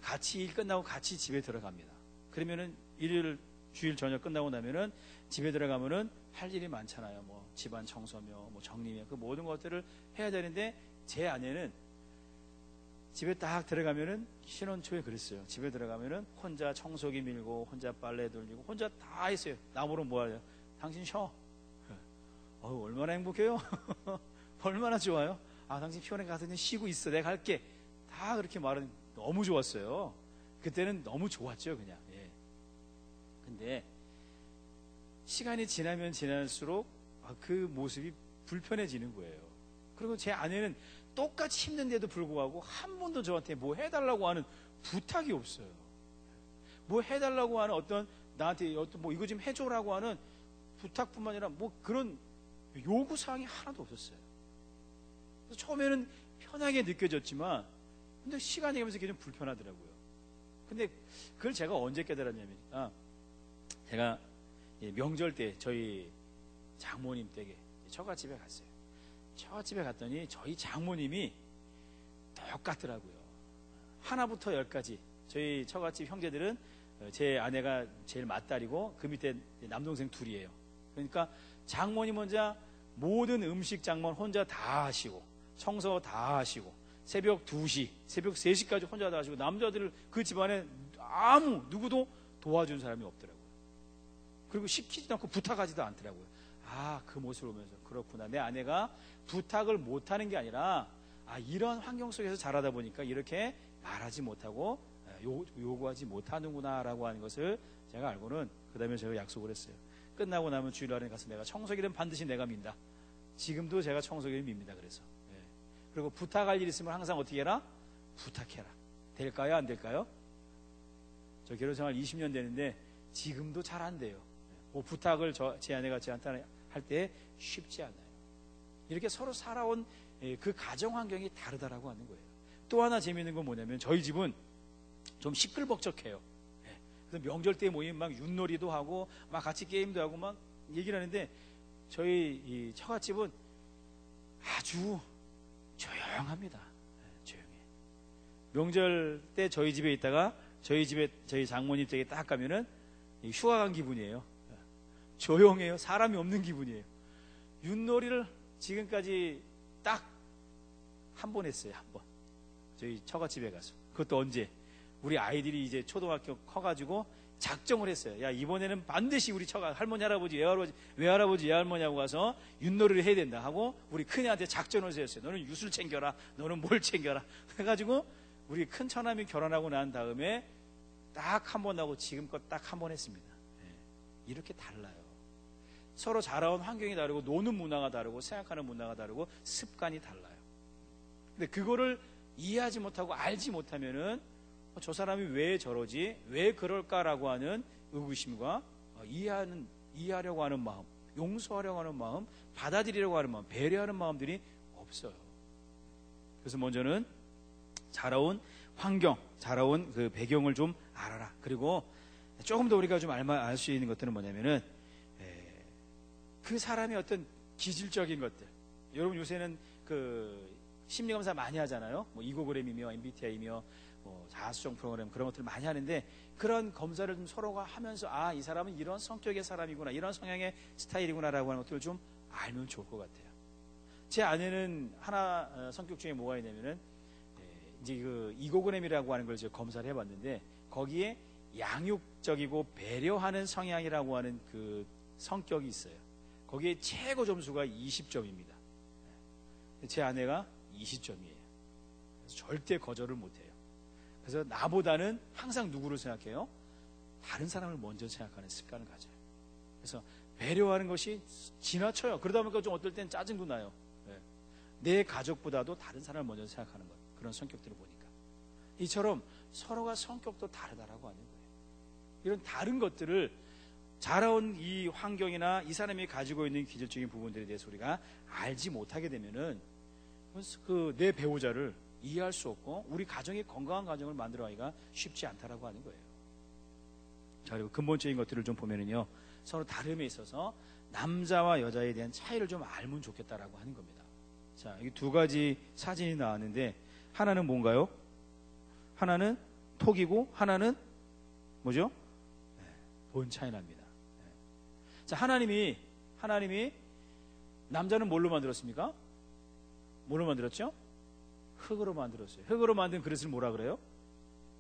같이 일 끝나고 같이 집에 들어갑니다. 그러면은 일요일 주일 저녁 끝나고 나면은 집에 들어가면은 할 일이 많잖아요. 뭐 집안 청소며 뭐 정리며 그 모든 것들을 해야 되는데 제 아내는 집에 딱 들어가면은 신혼 초에 그랬어요. 집에 들어가면은 혼자 청소기 밀고 혼자 빨래 돌리고 혼자 다 했어요. 나보러 뭐 하냐? 당신 쉬어. 얼마나 행복해요? 얼마나 좋아요? 당신 피곤해 가서 그냥 쉬고 있어. 내가 갈게. 다 그렇게 말은 너무 좋았어요. 그때는 너무 좋았죠, 그냥. 예. 근데 시간이 지나면 지날수록 그 모습이 불편해지는 거예요. 그리고 제 아내는 똑같이 힘든데도 불구하고 한 번도 저한테 뭐 해달라고 하는 부탁이 없어요. 뭐 해달라고 하는 어떤 나한테 뭐 이거 좀 해줘라고 하는 부탁뿐만 아니라 뭐 그런 요구사항이 하나도 없었어요. 그래서 처음에는 편하게 느껴졌지만 근데 시간이 가면서 그게 좀 불편하더라고요. 근데 그걸 제가 언제 깨달았냐면 제가 명절 때 저희 장모님 댁에 처갓집에 갔어요. 처갓집에 갔더니 저희 장모님이 똑같더라고요. 하나부터 열까지 저희 처갓집 형제들은 제 아내가 제일 맏딸이고 그 밑에 남동생 둘이에요. 그러니까 장모님 혼자 모든 음식 장만 혼자 다 하시고 청소 다 하시고 새벽 2시, 새벽 3시까지 혼자 다 하시고 남자들을 그 집안에 누구도 도와준 사람이 없더라고요. 그리고 시키지도 않고 부탁하지도 않더라고요. 그 모습을 보면서 그렇구나. 내 아내가 부탁을 못하는 게 아니라 이런 환경 속에서 자라다 보니까 이렇게 말하지 못하고 요구하지 못하는구나 라고 하는 것을 제가 알고는 그 다음에 제가 약속을 했어요. 끝나고 나면 주일날에 가서 내가 청소기는 반드시 내가 민다. 지금도 제가 청소기를 밉니다. 그래서 그리고 부탁할 일 있으면 항상 어떻게 해라? 부탁해라. 될까요? 안 될까요? 저 결혼생활 20년 되는데 지금도 잘 안 돼요. 뭐 부탁을 제 아내가 저한테 할 때 쉽지 않아요. 이렇게 서로 살아온 그 가정 환경이 다르다라고 하는 거예요. 또 하나 재미있는 건 뭐냐면 저희 집은 좀 시끌벅적해요. 그래서 명절 때 모이면 막 윷놀이도 하고 막 같이 게임도 하고 막 얘기를 하는데 저희 이 처갓집은 아주 조용합니다. 조용해. 명절 때 저희 집에 있다가 저희 장모님 댁에 딱 가면은 휴가 간 기분이에요. 조용해요. 사람이 없는 기분이에요. 윷놀이를 지금까지 딱 한 번 했어요. 한 번. 저희 처갓집에 가서. 그것도 언제? 우리 아이들이 이제 초등학교 커가지고 작정을 했어요. 야, 이번에는 반드시 우리 할머니, 할아버지, 외할아버지, 외할머니하고 가서 윷놀이를 해야 된다 하고 우리 큰애한테 작전을 세웠어요. 너는 윷을 챙겨라. 너는 뭘 챙겨라. 해가지고 우리 큰 처남이 결혼하고 난 다음에 딱 한 번 하고 지금껏 딱 한 번 했습니다. 이렇게 달라요. 서로 자라온 환경이 다르고 노는 문화가 다르고 생각하는 문화가 다르고 습관이 달라요. 근데 그거를 이해하지 못하고 알지 못하면은 저 사람이 왜 저러지? 왜 그럴까라고 하는 의구심과 이해하려고 하는 마음, 용서하려고 하는 마음, 받아들이려고 하는 마음, 배려하는 마음들이 없어요. 그래서 먼저는 자라온 환경, 자라온 그 배경을 좀 알아라. 그리고 조금 더 우리가 좀 알 수 있는 것들은 뭐냐면은 그 사람의 어떤 기질적인 것들. 여러분 요새는 그 심리검사 많이 하잖아요. 뭐 이고그램이며 MBTI며 뭐 자아수정 프로그램 그런 것들 많이 하는데 그런 검사를 좀 서로가 하면서 이 사람은 이런 성격의 사람이구나, 이런 성향의 스타일이구나라고 하는 것들을 좀 알면 좋을 것 같아요. 제 아내는 하나 성격 중에 뭐가 있냐면은 이제 그 이고그램이라고 하는 걸 제가 검사를 해봤는데 거기에 양육적이고 배려하는 성향이라고 하는 그 성격이 있어요. 거기에 최고 점수가 20점입니다. 제 아내가 20점이에요. 그래서 절대 거절을 못해요. 그래서 나보다는 항상 누구를 생각해요? 다른 사람을 먼저 생각하는 습관을 가져요. 그래서 배려하는 것이 지나쳐요. 그러다 보니까 좀 어떨 땐 짜증도 나요. 내 가족보다도 다른 사람을 먼저 생각하는 것, 그런 성격들을 보니까 이처럼 서로가 성격도 다르다라고 하는 거예요. 이런 다른 것들을 자라온 이 환경이나 이 사람이 가지고 있는 기질적인 부분들에 대해서 우리가 알지 못하게 되면은 내 배우자를 이해할 수 없고 우리 가정이 건강한 가정을 만들어가기가 쉽지 않다라고 하는 거예요. 자, 그리고 근본적인 것들을 좀 보면은요, 서로 다름에 있어서 남자와 여자에 대한 차이를 좀 알면 좋겠다라고 하는 겁니다. 자, 여기 두 가지 사진이 나왔는데 하나는 뭔가요? 하나는 톡이고 하나는 뭐죠? 본 차이나입니다. 자, 하나님이 남자는 뭘로 만들었습니까? 뭘로 만들었죠? 흙으로 만들었어요. 흙으로 만든 그릇을 뭐라 그래요?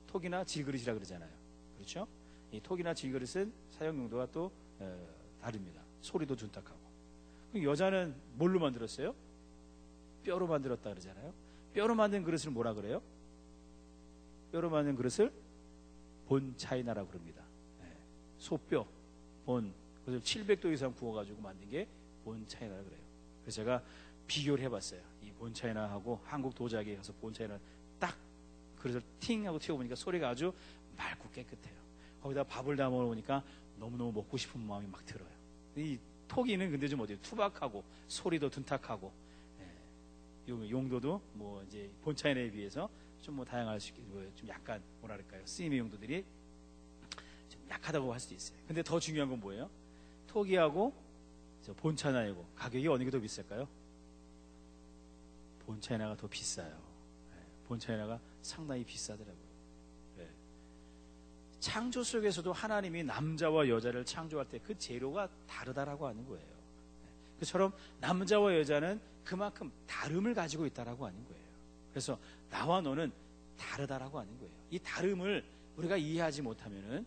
톡이나 질그릇이라 그러잖아요. 그렇죠? 이 톡이나 질그릇은 사용 용도가 또 다릅니다. 소리도 둔탁하고. 여자는 뭘로 만들었어요? 뼈로 만들었다 그러잖아요. 뼈로 만든 그릇을 뭐라 그래요? 뼈로 만든 그릇을 본 차이나라고 그럽니다. 소뼈, 본, 그것을 700도 이상 구워가지고 만든 게 본 차이나라고 그래요. 그래서 제가 비교를 해봤어요. 이 본 차이나하고 한국 도자기에 가서 본 차이나를 딱 그릇을 팅 하고 튀어보니까 소리가 아주 맑고 깨끗해요. 거기다 밥을 담아 놓으니까 너무너무 먹고 싶은 마음이 막 들어요. 이 톡이는 근데 좀 어때요? 투박하고 소리도 둔탁하고, 용도도 뭐 이제 본 차이나에 비해서 좀 뭐 다양할 수 있고 좀 약간 뭐랄까요? 쓰임의 용도들이 좀 약하다고 할 수도 있어요. 근데 더 중요한 건 뭐예요? 톡이하고 본 차이나이고 가격이 어느 게 더 비쌀까요? 본 차이나가 더 비싸요. 본 차이나가 상당히 비싸더라고요. 창조 속에서도 하나님이 남자와 여자를 창조할 때 그 재료가 다르다라고 하는 거예요. 그처럼 남자와 여자는 그만큼 다름을 가지고 있다라고 하는 거예요. 그래서 나와 너는 다르다라고 하는 거예요. 이 다름을 우리가 이해하지 못하면은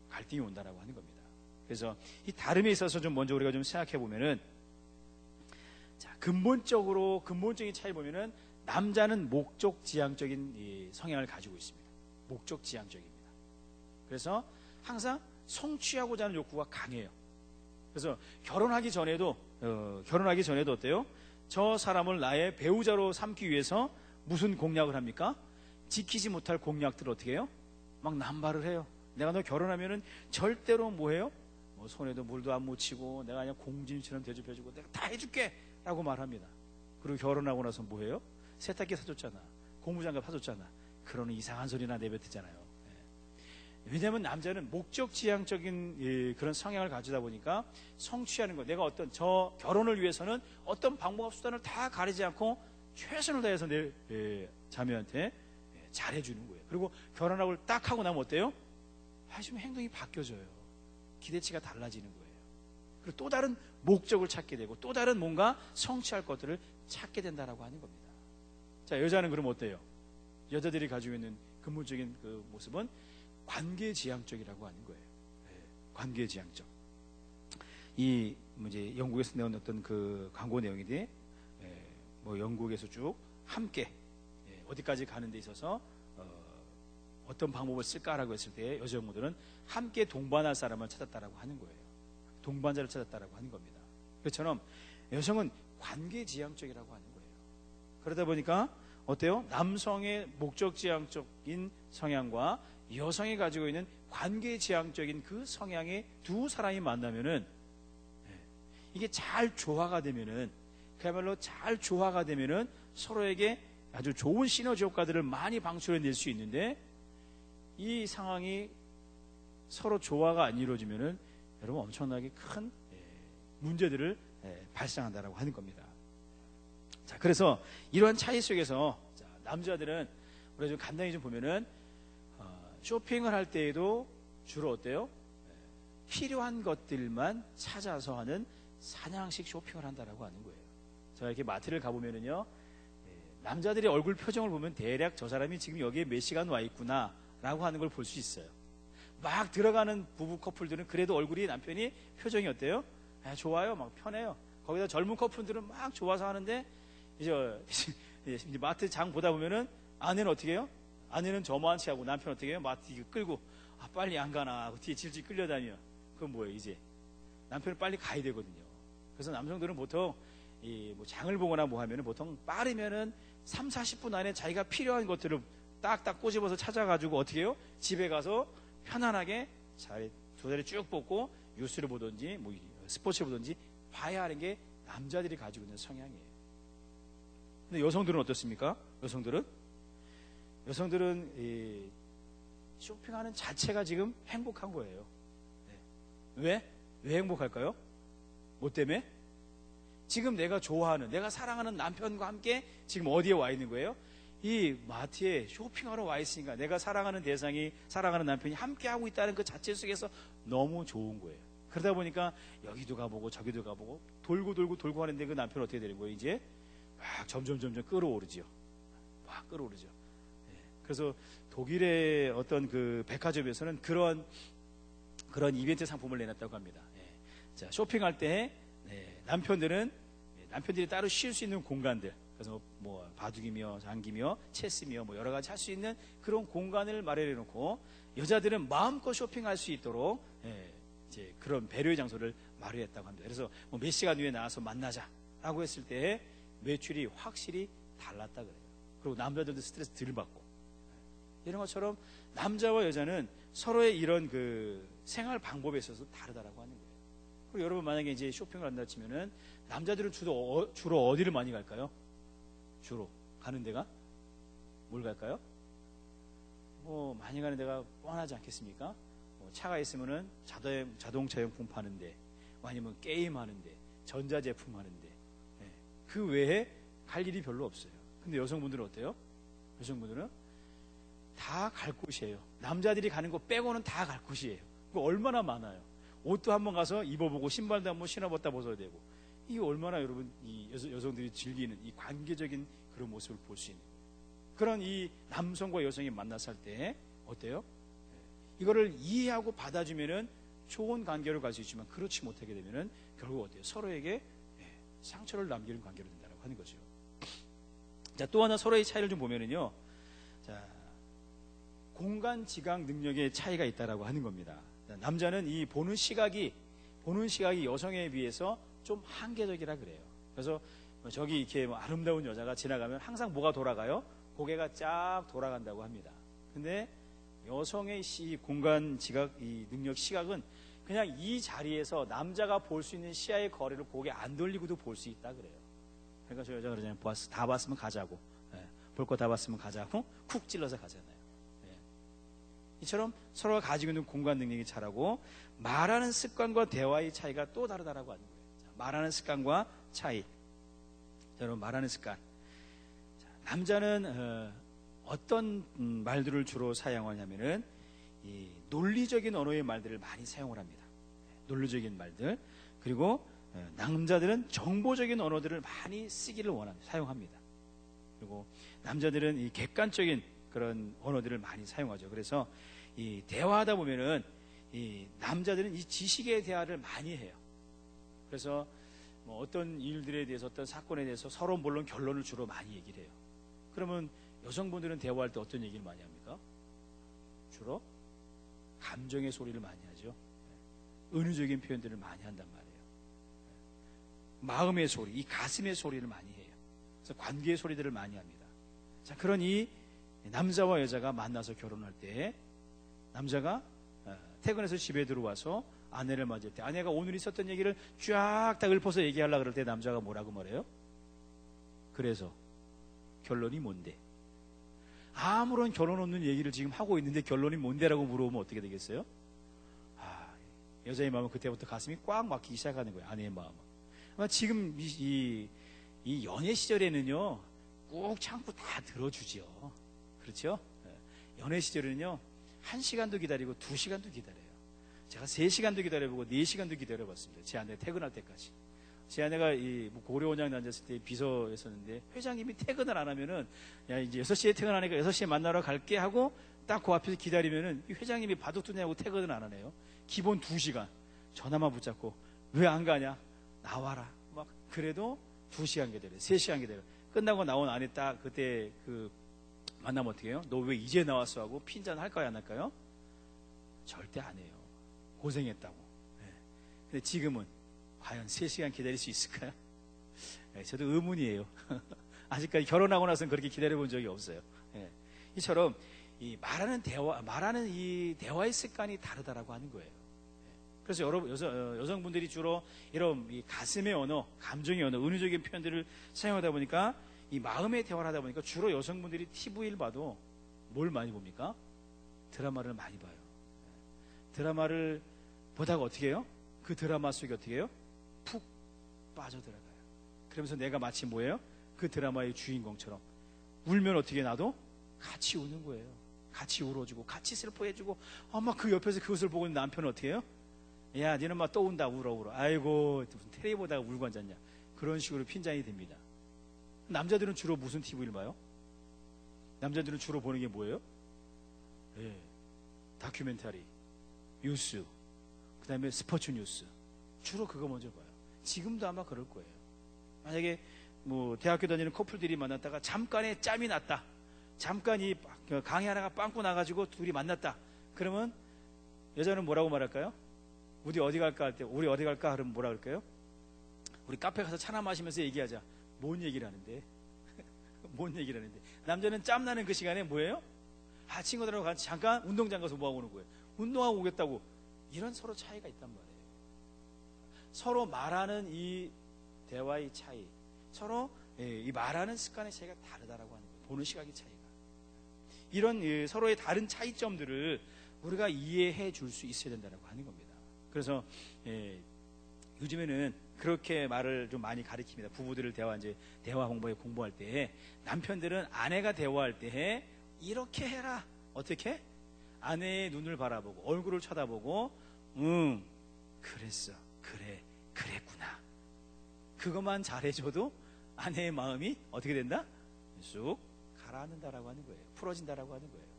갈등이 온다라고 하는 겁니다. 그래서 이 다름에 있어서 좀 먼저 우리가 좀 생각해 보면은, 자, 근본적인 차이 보면은 남자는 목적지향적인 이 성향을 가지고 있습니다. 목적지향적입니다. 그래서 항상 성취하고자 하는 욕구가 강해요. 그래서 결혼하기 전에도 어때요? 저 사람을 나의 배우자로 삼기 위해서 무슨 공약을 합니까? 지키지 못할 공약들을 어떻게 해요? 막 남발을 해요. 내가 너 결혼하면은 절대로 뭐 해요? 뭐 손에도 물도 안 묻히고 내가 그냥 공주님처럼 대접해주고 내가 다 해줄게 라고 말합니다. 그리고 결혼하고 나서 뭐 해요? 세탁기 사줬잖아, 고무장갑 사줬잖아. 그러는 이상한 소리나 내뱉잖아요. 왜냐하면 남자는 목적지향적인 그런 성향을 가지다 보니까 성취하는 거, 내가 저 결혼을 위해서는 어떤 방법과 수단을 다 가리지 않고 최선을 다해서 내 자매한테 잘해주는 거예요. 그리고 결혼하고 딱 하고 나면 어때요? 좀 행동이 바뀌어져요. 기대치가 달라지는 거예요. 그리고 또 다른 목적을 찾게 되고 또 다른 뭔가 성취할 것들을 찾게 된다라고 하는 겁니다. 자, 여자는 그럼 어때요? 여자들이 가지고 있는 근본적인 그 모습은 관계지향적이라고 하는 거예요. 관계지향적. 이 이제 영국에서 내온 어떤 그 광고 내용인데, 뭐 영국에서 쭉 함께 어디까지 가는 데 있어서 어떤 방법을 쓸까라고 했을 때 여성분들은 함께 동반할 사람을 찾았다라고 하는 거예요. 동반자를 찾았다라고 하는 겁니다. 그처럼 여성은 관계지향적이라고 하는 거예요. 그러다 보니까 어때요? 남성의 목적지향적인 성향과 여성이 가지고 있는 관계지향적인 그 성향의 두 사람이 만나면은, 이게 잘 조화가 되면은, 그야말로 잘 조화가 되면은 서로에게 아주 좋은 시너지 효과들을 많이 방출해낼 수 있는데, 이 상황이 서로 조화가 안 이루어지면은 여러분 엄청나게 큰 문제들을 발생한다라고 하는 겁니다. 자, 그래서 이러한 차이 속에서 남자들은 우리가 좀 간단히 좀 보면은 쇼핑을 할 때에도 주로 어때요? 필요한 것들만 찾아서 하는 사냥식 쇼핑을 한다라고 하는 거예요. 제가 이렇게 마트를 가보면은요, 남자들의 얼굴 표정을 보면 대략 저 사람이 지금 여기에 몇 시간 와 있구나 라고 하는 걸 볼 수 있어요. 막 들어가는 부부 커플들은 그래도 얼굴이 남편이 표정이 어때요? 좋아요. 막 편해요. 거기다 젊은 커플들은 막 좋아서 하는데 이제 마트 장 보다 보면은 아내는 어떻게 해요? 아내는 저만치 하고 남편 어떻게 해요? 마트 이거 끌고 빨리 안 가나 하고 뒤에 질질 끌려다녀. 그건 뭐예요? 이제 남편은 빨리 가야 되거든요. 그래서 남성들은 보통 뭐 장을 보거나 뭐 하면은 보통 빠르면은 3, 40분 안에 자기가 필요한 것들을 딱딱 꼬집어서 찾아가지고 어떻게 해요? 집에 가서 편안하게 두 다리 쭉 뻗고 뉴스를 보든지 뭐 스포츠를 보든지 봐야 하는 게 남자들이 가지고 있는 성향이에요. 근데 여성들은 어떻습니까? 여성들은 이 쇼핑하는 자체가 지금 행복한 거예요. 네. 왜 행복할까요? 뭐 때문에? 지금 내가 좋아하는, 내가 사랑하는 남편과 함께 지금 어디에 와 있는 거예요? 이 마트에 쇼핑하러 와 있으니까 내가 사랑하는 대상이, 사랑하는 남편이 함께 하고 있다는 그 자체 속에서 너무 좋은 거예요. 그러다 보니까 여기도 가보고 저기도 가보고 돌고 하는데 그 남편은 어떻게 되는 거예요? 이제 막 점점 끌어오르죠. 막 끌어오르죠. 네. 그래서 독일의 어떤 그 백화점에서는 그런 이벤트 상품을 내놨다고 합니다. 네. 자, 쇼핑할 때 남편들이 따로 쉴 수 있는 공간들, 그래서 뭐 바둑이며 장기며 체스며 뭐 여러 가지 할 수 있는 그런 공간을 마련해 놓고 여자들은 마음껏 쇼핑할 수 있도록 이제 그런 배려의 장소를 마련했다고 합니다. 그래서 뭐 몇 시간 후에 나와서 만나자라고 했을 때 매출이 확실히 달랐다 그래요. 그리고 남자들도 스트레스 덜 받고 이런 것처럼 남자와 여자는 서로의 이런 그 생활 방법에 있어서 다르다라고 하는 거예요. 그리고 여러분 만약에 이제 쇼핑을 한다 치면은 남자들은 주로 어디를 많이 갈까요? 주로 가는 데가 뭘 갈까요? 뭐 많이 가는 데가 뻔하지 않겠습니까? 뭐 차가 있으면은 자동차용품 파는데, 아니면 게임 하는데, 전자제품 하는데, 그 외에 갈 일이 별로 없어요. 근데 여성분들은 어때요? 여성분들은 다 갈 곳이에요. 남자들이 가는 거 빼고는 다 갈 곳이에요. 그거 얼마나 많아요. 옷도 한번 가서 입어보고 신발도 한번 신어봤다 벗어야 되고, 이게 얼마나 여러분 이 여성들이 즐기는 이 관계적인 그런 모습을 볼 수 있는 그런 이 남성과 여성이 만났을 때 어때요? 이거를 이해하고 받아주면은 좋은 관계로 갈 수 있지만 그렇지 못하게 되면은 결국 어때요? 서로에게 상처를 남기는 관계로 된다고 하는 거죠. 자, 또 하나 서로의 차이를 좀 보면은요, 자, 공간 지각 능력의 차이가 있다라고 하는 겁니다. 자, 남자는 이 보는 시각이 여성에 비해서 좀 한계적이라 그래요. 그래서 저기 이렇게 뭐 아름다운 여자가 지나가면 항상 뭐가 돌아가요? 고개가 쫙 돌아간다고 합니다. 근데 여성의 공간 지각 이 능력 시각은 그냥 이 자리에서 남자가 볼 수 있는 시야의 거리를 고개 안 돌리고도 볼 수 있다 그래요. 그러니까 저 여자가 그러잖아요. 다 봤으면 가자고. 볼 거 다 봤으면 가자고 쿡 찔러서 가잖아요. 이처럼 서로가 가지고 있는 공간 능력이 차이고, 말하는 습관과 대화의 차이가 또 다르다라고 하는 거예요. 자, 말하는 습관과 차이. 자, 여러분, 말하는 습관. 자, 남자는 어떤 말들을 주로 사용하냐면은 이 논리적인 언어의 말들을 많이 사용을 합니다. 논리적인 말들. 그리고 남자들은 정보적인 언어들을 많이 쓰기를 사용합니다. 그리고 남자들은 이 객관적인 그런 언어들을 많이 사용하죠. 그래서 이 대화하다 보면은 이 남자들은 이 지식의 대화를 많이 해요. 그래서 뭐 어떤 일들에 대해서, 어떤 사건에 대해서 서로 물론 결론을 주로 많이 얘기를 해요. 그러면 여성분들은 대화할 때 어떤 얘기를 많이 합니까? 주로 감정의 소리를 많이 하죠. 은유적인 표현들을 많이 한단 말이에요. 마음의 소리, 이 가슴의 소리를 많이 해요. 그래서 관계의 소리들을 많이 합니다. 자, 그런 이 남자와 여자가 만나서 결혼할 때 남자가 퇴근해서 집에 들어와서 아내를 맞을 때 아내가 오늘 있었던 얘기를 쫙 다 읊어서 얘기하려고 그럴 때 남자가 뭐라고 말해요? 그래서 결론이 뭔데? 아무런 결론 없는 얘기를 지금 하고 있는데 결론이 뭔데라고 물어보면 어떻게 되겠어요? 여자의 마음은 그때부터 가슴이 꽉 막히기 시작하는 거예요. 아내의 마음은. 지금 이 연애 시절에는요 꾹 참고 다 들어주죠. 그렇죠? 연애 시절에는요 1시간도 기다리고 2시간도 기다려요. 제가 3시간도 기다려보고 4시간도 기다려봤습니다. 제 아내가 퇴근할 때까지. 제 아내가 고려원장에 앉았을 때 비서였었는데 회장님이 퇴근을 안 하면은 야 이제 6시에 퇴근하니까 6시에 만나러 갈게 하고 딱 그 앞에서 기다리면은 이 회장님이 바둑두냐고 퇴근은 안 하네요. 기본 2시간 전화만 붙잡고 왜 안 가냐, 나와라. 막 그래도 2시간 기다려, 3시간 기다려. 끝나고 나온 아내 딱 그때 그 만나면 어떻게 해요? 너 왜 이제 나왔어? 하고 핀잔 할까요, 안 할까요? 절대 안 해요. 고생했다고. 네. 근데 지금은 과연 3시간 기다릴 수 있을까요? 네, 저도 의문이에요. 아직까지 결혼하고 나서는 그렇게 기다려본 적이 없어요. 네. 이처럼 이 말하는 이 대화의 습관이 다르다라고 하는 거예요. 그래서 여성분들이 주로 이런 이 가슴의 언어, 감정의 언어, 은유적인 표현들을 사용하다 보니까 이 마음의 대화를 하다 보니까 주로 여성분들이 TV를 봐도 뭘 많이 봅니까? 드라마를 많이 봐요. 드라마를 보다가 어떻게 해요? 그 드라마 속에 어떻게 해요? 푹 빠져들어가요. 그러면서 내가 마치 뭐예요? 그 드라마의 주인공처럼 울면 어떻게 나도 같이 우는 거예요. 같이 울어주고 같이 슬퍼해주고 아마 그 옆에서 그것을 보고 있는 남편은 어떻게 해요? 야, 니는 막 또 운다, 울어. 아이고, 무슨 텔레비 보다가 울고 앉았냐. 그런 식으로 핀잔이 됩니다. 남자들은 주로 무슨 TV를 봐요? 남자들은 주로 보는 게 뭐예요? 예, 다큐멘터리, 뉴스, 그 다음에 스포츠 뉴스. 주로 그거 먼저 봐요. 지금도 아마 그럴 거예요. 만약에 뭐 대학교 다니는 커플들이 만났다가 잠깐의 짬이 났다. 잠깐 이 강의 하나가 빵꾸 나가지고 둘이 만났다. 그러면 여자는 뭐라고 말할까요? 우리 어디 갈까 할 때, 우리 어디 갈까? 그러면 뭐라 그럴까요? 우리 카페 가서 차나 마시면서 얘기하자. 뭔 얘기를 하는데? 뭔 얘기를 하는데? 남자는 짬나는 그 시간에 뭐예요? 아, 친구들하고 같이 잠깐 운동장 가서 뭐하고 오는 거예요? 운동하고 오겠다고. 이런 서로 차이가 있단 말이에요. 서로 말하는 이 대화의 차이, 서로 이 말하는 습관의 차이가 다르다라고 하는 거예요. 보는 시각의 차이가. 이런 서로의 다른 차이점들을 우리가 이해해 줄 수 있어야 된다고 하는 겁니다. 그래서 요즘에는 그렇게 말을 좀 많이 가르칩니다. 부부들을 대화 공부할 때 남편들은 아내가 대화할 때 이렇게 해라. 어떻게? 아내의 눈을 바라보고 얼굴을 쳐다보고 그랬어. 그랬구나. 그것만 잘해줘도 아내의 마음이 어떻게 된다? 쑥 가라앉는다라고 하는 거예요. 풀어진다라고 하는 거예요.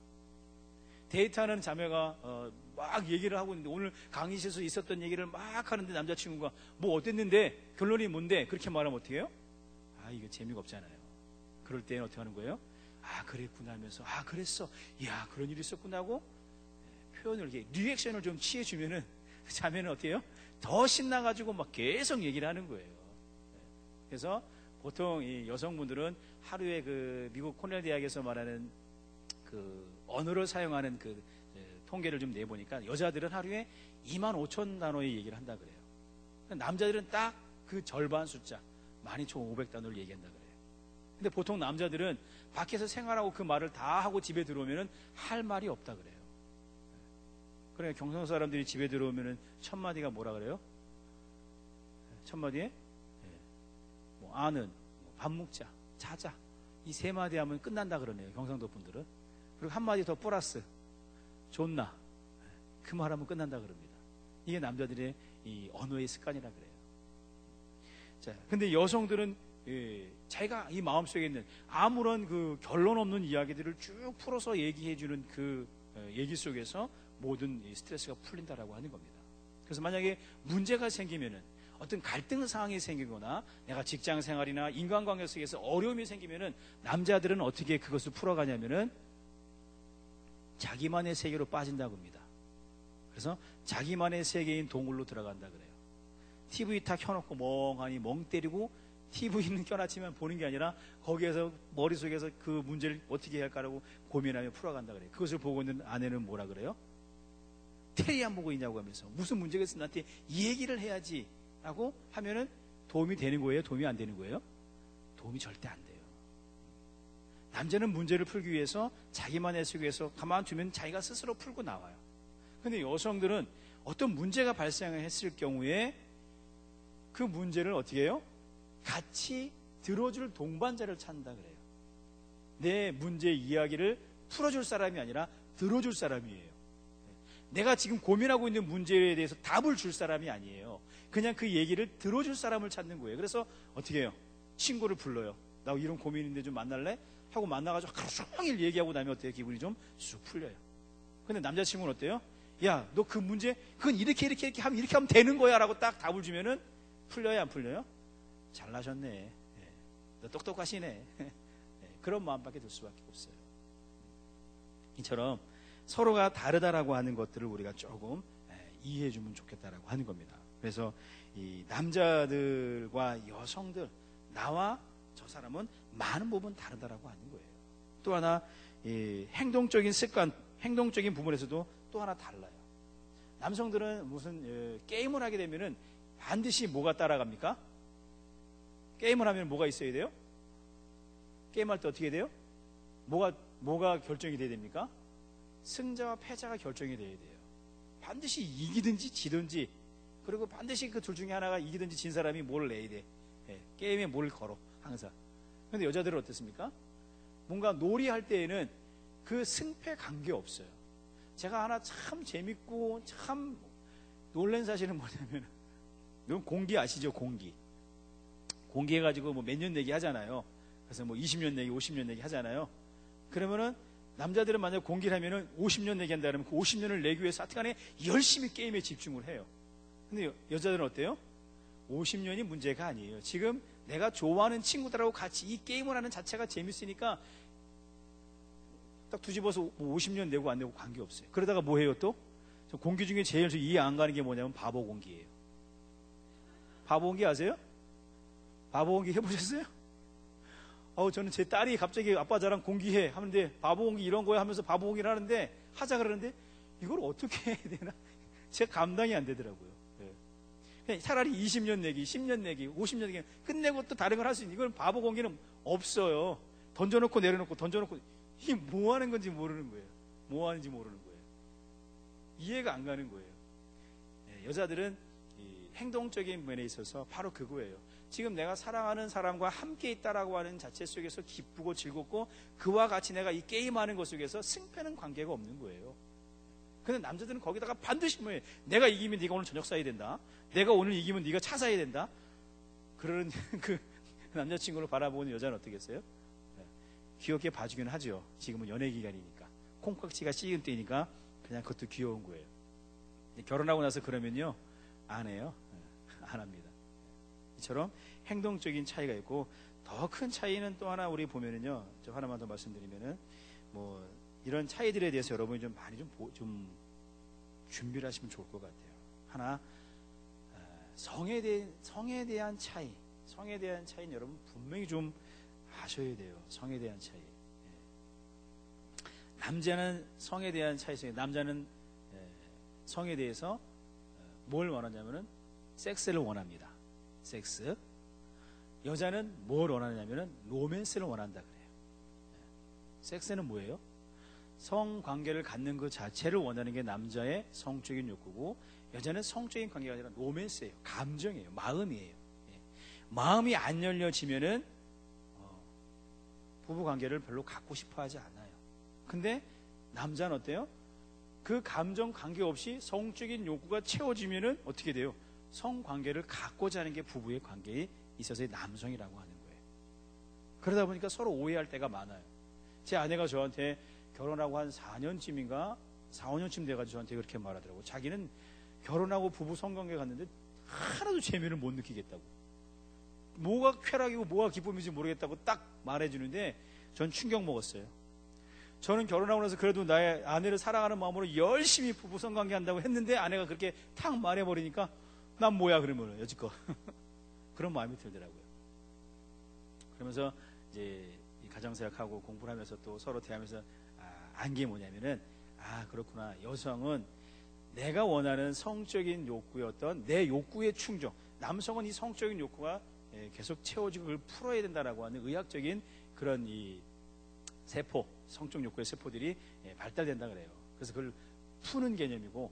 데이트하는 자매가 막 얘기를 하고 있는데 오늘 강의실에서 있었던 얘기를 막 하는데 남자친구가 뭐 어땠는데 결론이 뭔데 그렇게 말하면 어떻게 해요? 아, 이거 재미가 없잖아요. 그럴 때는 어떻게 하는 거예요? 아, 그랬구나 하면서 아, 그랬어. 이야, 그런 일이 있었구나 하고 표현을 이렇게 리액션을 좀 취해주면은 자매는 어떻게 해요? 더 신나가지고 막 계속 얘기를 하는 거예요. 그래서 보통 이 여성분들은 하루에 그 미국 코넬 대학에서 말하는 그 언어를 사용하는 그 통계를 좀 내보니까 여자들은 하루에 25,000단어의 얘기를 한다 그래요. 남자들은 딱 그 절반 숫자 12,500단어를 얘기한다 그래요. 근데 보통 남자들은 밖에서 생활하고 그 말을 다 하고 집에 들어오면은 할 말이 없다 그래요. 그러니까 경상 사람들이 집에 들어오면은 첫 마디가 뭐라 그래요? 첫 마디에 뭐 아는, 뭐 밥 먹자, 자자 이 세 마디 하면 끝난다 그러네요. 경상도 분들은. 그리고 한 마디 더 플러스 좋나 그 말하면 끝난다 그럽니다. 이게 남자들의 이 언어의 습관이라 그래요. 자, 근데 여성들은 자기가 이 마음속에 있는 아무런 그 결론 없는 이야기들을 쭉 풀어서 얘기해주는 그 얘기 속에서 모든 스트레스가 풀린다라고 하는 겁니다. 그래서 만약에 문제가 생기면은 어떤 갈등 상황이 생기거나 내가 직장 생활이나 인간관계 속에서 어려움이 생기면은 남자들은 어떻게 그것을 풀어가냐면은 자기만의 세계로 빠진다고 합니다. 그래서 자기만의 세계인 동굴로 들어간다 그래요. TV 딱 켜놓고 멍하니 멍 때리고 TV는 켜놨지만 보는 게 아니라 거기에서 머릿속에서 그 문제를 어떻게 해야 할까라고 고민하며 풀어간다 그래요. 그것을 보고 있는 아내는 뭐라 그래요? 텔레비 안 보고 있냐고 하면서 무슨 문제가 있으면 나한테 이 얘기를 해야지 라고 하면은 도움이 되는 거예요? 도움이 안 되는 거예요? 도움이 절대 안 돼요. 남자는 문제를 풀기 위해서 자기만의 세계에서 가만두면 자기가 스스로 풀고 나와요. 근데 여성들은 어떤 문제가 발생했을 경우에 그 문제를 어떻게 해요? 같이 들어줄 동반자를 찾는다 그래요. 내 문제 이야기를 풀어줄 사람이 아니라 들어줄 사람이에요. 내가 지금 고민하고 있는 문제에 대해서 답을 줄 사람이 아니에요. 그냥 그 얘기를 들어줄 사람을 찾는 거예요. 그래서 어떻게 해요? 친구를 불러요. 나 이런 고민인데 좀 만날래? 하고 만나가지고 하루 종일 얘기하고 나면 어때요? 기분이 좀 쑥 풀려요. 근데 남자친구는 어때요? 야, 너 그 문제 그건 이렇게 하면 되는 거야 라고 딱 답을 주면은 풀려요, 안 풀려요? 잘나셨네. 예, 너 똑똑하시네. 예, 그런 마음밖에 들 수밖에 없어요. 이처럼 서로가 다르다라고 하는 것들을 우리가 조금 이해해 주면 좋겠다라고 하는 겁니다. 그래서 이 남자들과 여성들, 나와 저 사람은 많은 부분 다르다라고 하는 거예요. 또 하나, 이 행동적인 습관, 행동적인 부분에서도 또 하나 달라요. 남성들은 무슨 게임을 하게 되면은 반드시 뭐가 따라갑니까? 게임을 하면 뭐가 있어야 돼요? 게임할 때 어떻게 돼요? 뭐가 결정이 돼야 됩니까? 승자와 패자가 결정이 돼야 돼요. 반드시 이기든지 지든지, 그리고 반드시 그 둘 중에 하나가 이기든지 진 사람이 뭘 내야 돼. 게임에 뭘 걸어 항상. 근데 여자들은 어떻습니까? 뭔가 놀이할 때에는 그 승패 관계 없어요. 제가 하나 참 재밌고 참 놀란 사실은 뭐냐면, 여러분 공기 아시죠? 공기 해가지고 뭐 몇 년 내기 하잖아요. 그래서 뭐 20년 내기 50년 내기 하잖아요. 그러면은 남자들은 만약 공기를 하면은 50년 내기 한다 그러면 그 50년을 내기 위해서 하여튼간에 열심히 게임에 집중을 해요. 근데 여자들은 어때요? 50년이 문제가 아니에요. 지금 내가 좋아하는 친구들하고 같이 이 게임을 하는 자체가 재밌으니까 딱 뒤집어서 50년 내고 안 내고 관계없어요. 그러다가 뭐 해요 또? 공기 중에 제일 이해 안 가는 게 뭐냐면 바보 공기예요. 바보 공기 아세요? 바보 공기 해보셨어요? 저는 제 딸이 갑자기 아빠 저랑 공기해 하는데 바보 공기 이런 거야 하면서 바보 공기를 하는데 하자 그러는데 이걸 어떻게 해야 되나? 제가 감당이 안 되더라고요. 그냥 차라리 20년 내기, 10년 내기, 50년 내기 끝내고 또 다른 걸 할 수 있는, 이건 바보 공기는 없어요. 던져놓고 내려놓고 던져놓고, 이게 뭐 하는 건지 모르는 거예요. 뭐 하는지 모르는 거예요. 이해가 안 가는 거예요. 여자들은 이 행동적인 면에 있어서 바로 그거예요. 지금 내가 사랑하는 사람과 함께 있다라고 하는 자체 속에서 기쁘고 즐겁고 그와 같이 내가 이 게임하는 것 속에서 승패는 관계가 없는 거예요. 근데 남자들은 거기다가 반드시 뭐예요? 내가 이기면 네가 오늘 저녁 사야 된다. 내가 오늘 이기면 네가 차 사야 된다. 그러는 그 남자친구를 바라보는 여자는 어떻겠어요? 귀엽게 봐주긴 하죠. 지금은 연애 기간이니까. 콩깍지가 씌인 때니까 그냥 그것도 귀여운 거예요. 결혼하고 나서 그러면요, 안 해요. 안 합니다. 이처럼 행동적인 차이가 있고, 더 큰 차이는 또 하나 우리 보면은요, 저 하나만 더 말씀드리면은, 뭐 이런 차이들에 대해서 여러분이 좀 많이 좀 준비를 하시면 좋을 것 같아요. 하나, 성에 대한 차이는 여러분 분명히 좀 아셔야 돼요. 성에 대한 차이. 남자는 성에 대한 차이 속에, 남자는 성에 대해서 뭘 원하냐면은 섹스를 원합니다. 섹스. 여자는 뭘 원하냐면은 로맨스를 원한다 그래요. 섹스는 뭐예요? 성관계를 갖는 그 자체를 원하는 게 남자의 성적인 욕구고, 여자는 성적인 관계가 아니라 로맨스예요. 감정이에요. 마음이에요. 마음이 안 열려지면은 부부관계를 별로 갖고 싶어 하지 않아요. 근데 남자는 어때요? 그 감정 관계없이 성적인 욕구가 채워지면은 어떻게 돼요? 성관계를 갖고자 하는 게 부부의 관계에 있어서의 남성이라고 하는 거예요. 그러다 보니까 서로 오해할 때가 많아요. 제 아내가 저한테 결혼하고 한 4년쯤인가 4, 5년쯤 돼가지고 저한테 그렇게 말하더라고요. 자기는 결혼하고 부부 성관계 갔는데 하나도 재미를 못 느끼겠다고, 뭐가 쾌락이고 뭐가 기쁨인지 모르겠다고 딱 말해주는데 전 충격 먹었어요. 저는 결혼하고 나서 그래도 나의 아내를 사랑하는 마음으로 열심히 부부 성관계 한다고 했는데 아내가 그렇게 탁 말해버리니까 난 뭐야 그러면 여지껏 그런 마음이 들더라고요. 그러면서 이제 가정생활하고 공부를 하면서 또 서로 대하면서 안 게 뭐냐면은, 그렇구나, 여성은 내가 원하는 성적인 욕구였던 내 욕구의 충족, 남성은 이 성적인 욕구가 계속 채워지고 그걸 풀어야 된다라고 하는 의학적인 그런 이 세포, 성적 욕구의 세포들이 발달된다 그래요. 그래서 그걸 푸는 개념이고,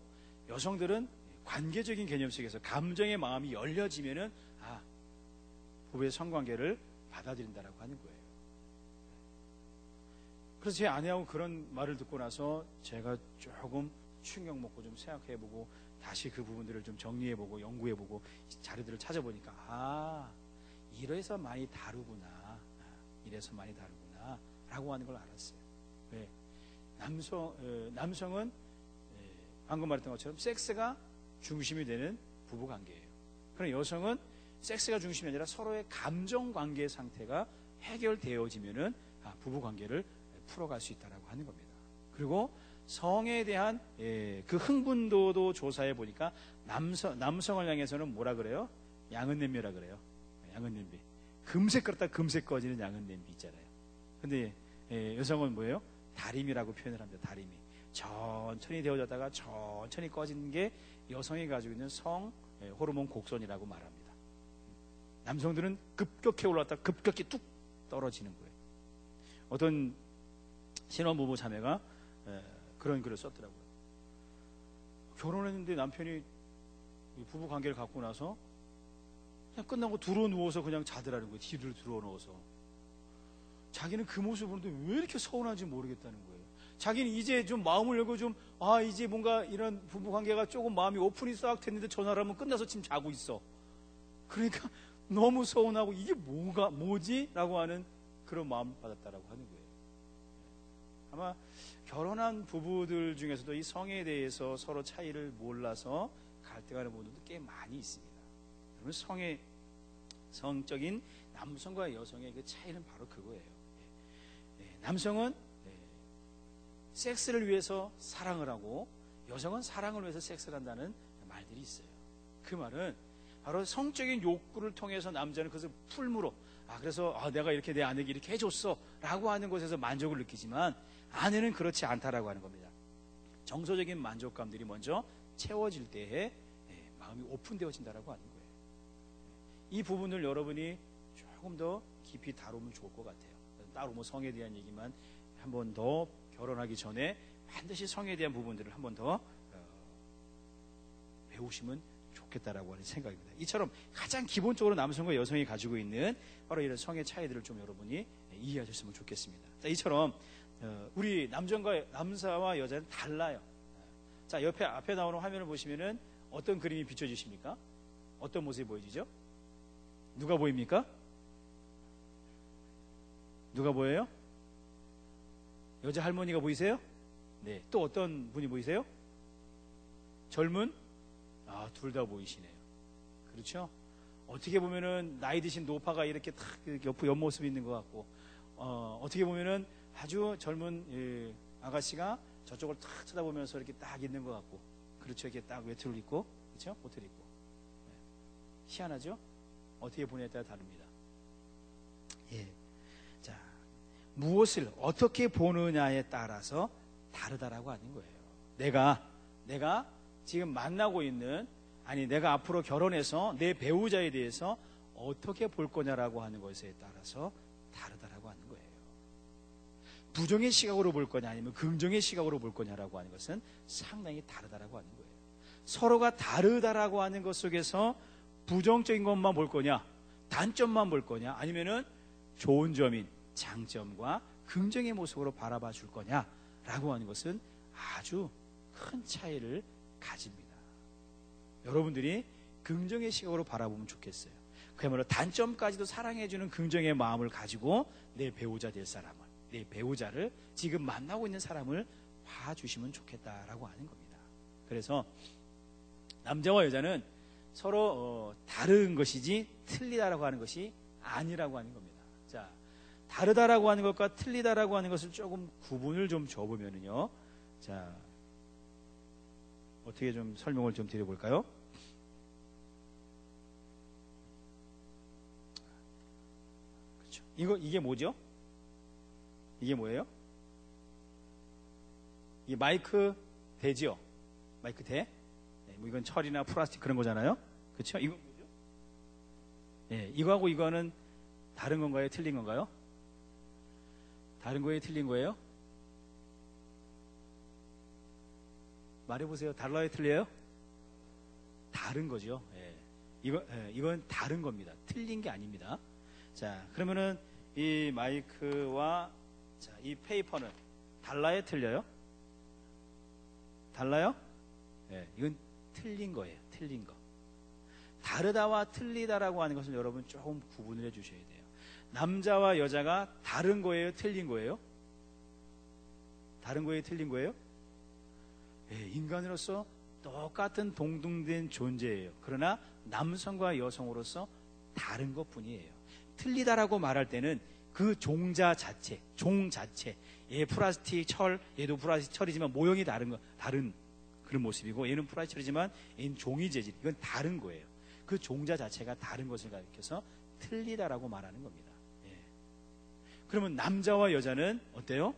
여성들은 관계적인 개념 속에서 감정의 마음이 열려지면은 부부의 성관계를 받아들인다라고 하는 거예요. 그래서 제 아내하고 그런 말을 듣고 나서 제가 조금 충격 먹고 좀 생각해보고 다시 그 부분들을 좀 정리해보고 연구해보고 자료들을 찾아보니까 이래서 많이 다르구나. 이래서 많이 다르구나 라고 하는 걸 알았어요. 왜? 남성은 방금 말했던 것처럼 섹스가 중심이 되는 부부관계예요. 그럼 여성은 섹스가 중심이 아니라 서로의 감정관계 상태가 해결되어지면은 부부관계를 풀어갈 수 있다라고 하는 겁니다. 그리고 성에 대한 그 흥분도도 조사해 보니까 남성을 향해서는 뭐라 그래요? 양은 냄비라 그래요. 양은 냄비. 금세 끓었다 금세 꺼지는 양은 냄비 있잖아요. 근데 여성은 뭐예요? 다림이라고 표현을 합니다. 다림이. 천천히 데워졌다가 천천히 꺼지는 게 여성이 가지고 있는 성 호르몬 곡선이라고 말합니다. 남성들은 급격히 올라왔다 급격히 뚝 떨어지는 거예요. 어떤 신혼부부 자매가 그런 글을 썼더라고요. 결혼했는데 남편이 부부 관계를 갖고 나서 그냥 끝나고 들어 누워서 그냥 자더라는 거예요. 뒤를 들어 누워서. 자기는 그 모습을 보는데 왜 이렇게 서운한지 모르겠다는 거예요. 자기는 이제 좀 마음을 열고 이제 뭔가 이런 부부 관계가 조금 마음이 오픈이 싹 됐는데 저 사람은 끝나서 지금 자고 있어. 그러니까 너무 서운하고 이게 뭐지? 라고 하는 그런 마음을 받았다라고 하는 거예요. 아마 결혼한 부부들 중에서도 이 성에 대해서 서로 차이를 몰라서 갈등하는 부분들도 꽤 많이 있습니다. 여러분, 성적인 남성과 여성의 그 차이는 바로 그거예요. 남성은 섹스를 위해서 사랑을 하고 여성은 사랑을 위해서 섹스를 한다는 말들이 있어요. 그 말은 바로 성적인 욕구를 통해서 남자는 그것을 풀무로 그래서 내가 이렇게 내 아내에게 이렇게 해줬어 라고 하는 것에서 만족을 느끼지만 아내는 그렇지 않다라고 하는 겁니다. 정서적인 만족감들이 먼저 채워질 때에 마음이 오픈되어진다라고 하는 거예요. 이 부분을 여러분이 조금 더 깊이 다루면 좋을 것 같아요. 따로 성에 대한 얘기만 한 번 더 결혼하기 전에 반드시 성에 대한 부분들을 한 번 더 배우시면 좋겠다라고 하는 생각입니다. 이처럼 가장 기본적으로 남성과 여성이 가지고 있는 바로 이런 성의 차이들을 좀 여러분이 이해하셨으면 좋겠습니다. 자, 이처럼 우리 남자와 여자는 달라요. 자, 앞에 나오는 화면을 보시면은 어떤 그림이 비춰지십니까? 어떤 모습이 보여지죠? 누가 보입니까? 누가 보여요? 여자 할머니가 보이세요? 네. 또 어떤 분이 보이세요? 젊은? 둘 다 보이시네요. 그렇죠? 어떻게 보면은 나이 드신 노파가 이렇게 탁 옆모습이 있는 것 같고, 어떻게 보면은 아주 젊은 아가씨가 저쪽을 탁 쳐다보면서 이렇게 딱 있는 것 같고, 그렇죠? 이렇게 딱 외투를 입고, 그렇죠? 옷을 입고. 네. 희한하죠? 어떻게 보냐에 따라 다릅니다. 자, 무엇을 어떻게 보느냐에 따라서 다르다라고 하는 거예요. 내가 지금 만나고 있는, 내가 앞으로 결혼해서 내 배우자에 대해서 어떻게 볼 거냐라고 하는 것에 따라서 다르다라고 하는 거예요. 부정의 시각으로 볼 거냐 아니면 긍정의 시각으로 볼 거냐라고 하는 것은 상당히 다르다라고 하는 거예요. 서로가 다르다라고 하는 것 속에서 부정적인 것만 볼 거냐, 단점만 볼 거냐, 아니면은 좋은 점인 장점과 긍정의 모습으로 바라봐 줄 거냐라고 하는 것은 아주 큰 차이를 가집니다. 여러분들이 긍정의 시각으로 바라보면 좋겠어요. 그야말로 단점까지도 사랑해주는 긍정의 마음을 가지고 내 배우자 될 사람을, 내 배우자를 지금 만나고 있는 사람을 봐주시면 좋겠다라고 하는 겁니다. 그래서 남자와 여자는 서로 다른 것이지 틀리다라고 하는 것이 아니라고 하는 겁니다. 자, 다르다라고 하는 것과 틀리다라고 하는 것을 조금 구분을 좀 줘보면은요. 자, 어떻게 좀 설명을 좀 드려볼까요? 그렇죠. 이게 뭐죠? 이게 뭐예요? 이게 마이크 대죠? 마이크 대? 네, 뭐 이건 철이나 플라스틱 그런 거잖아요. 그렇죠? 이건 뭐죠? 네, 이거하고 이거는 다른 건가요? 틀린 건가요? 다른 거예요? 틀린 거예요? 말해보세요. 달라요? 틀려요? 다른 거죠. 이건 다른 겁니다. 틀린 게 아닙니다. 자, 그러면은 이 마이크와 이 페이퍼는 달라요? 틀려요? 달라요? 이건 틀린 거예요. 틀린 거. 다르다와 틀리다라고 하는 것을 여러분 조금 구분을 해 주셔야 돼요. 남자와 여자가 다른 거예요? 틀린 거예요? 다른 거예요? 틀린 거예요? 예, 인간으로서 똑같은 동등된 존재예요. 그러나 남성과 여성으로서 다른 것 뿐이에요. 틀리다라고 말할 때는 그 종자 자체, 종 자체, 얘 플라스틱 철, 얘도 플라스틱 철이지만 모형이 다른 그런 모습이고, 얘는 플라스틱 철이지만 얘는 종이 재질, 이건 다른 거예요. 그 종자 자체가 다른 것을 가리켜서 틀리다라고 말하는 겁니다. 예. 그러면 남자와 여자는 어때요?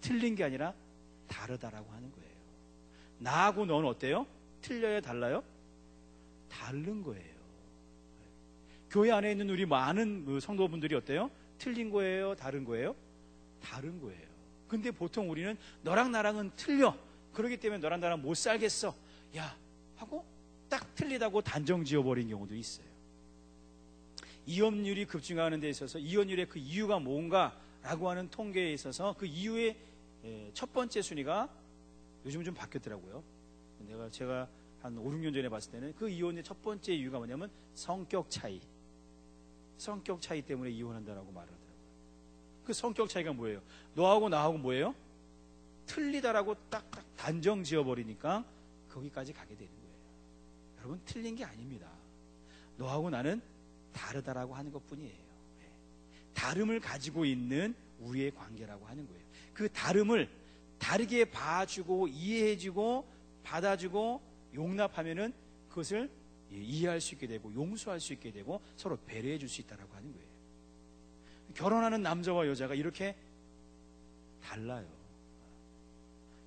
틀린 게 아니라 다르다라고 하는 거예요. 나하고 너는 어때요? 틀려요? 달라요? 다른 거예요. 교회 안에 있는 우리 많은 성도분들이 어때요? 틀린 거예요? 다른 거예요? 다른 거예요. 근데 보통 우리는 너랑 나랑은 틀려. 그렇기 때문에 너랑 나랑 못 살겠어. 야 하고 딱 틀리다고 단정 지어버린 경우도 있어요. 이혼율이 급증하는 데 있어서 이혼율의 그 이유가 뭔가라고 하는 통계에 있어서 그 이유의 첫 번째 순위가 요즘은 좀 바뀌었더라고요. 제가 한 5, 6년 전에 봤을 때는 그 이혼의 첫 번째 이유가 뭐냐면 성격 차이. 성격 차이 때문에 이혼한다라고 말하더라고요. 그 성격 차이가 뭐예요? 너하고 나하고 뭐예요? 틀리다라고 딱딱 단정 지어버리니까 거기까지 가게 되는 거예요. 여러분, 틀린 게 아닙니다. 너하고 나는 다르다라고 하는 것 뿐이에요. 다름을 가지고 있는 우리의 관계라고 하는 거예요. 그 다름을 다르게 봐주고 이해해주고 받아주고 용납하면은 그것을 이해할 수 있게 되고 용서할 수 있게 되고 서로 배려해 줄 수 있다라고 하는 거예요. 결혼하는 남자와 여자가 이렇게 달라요.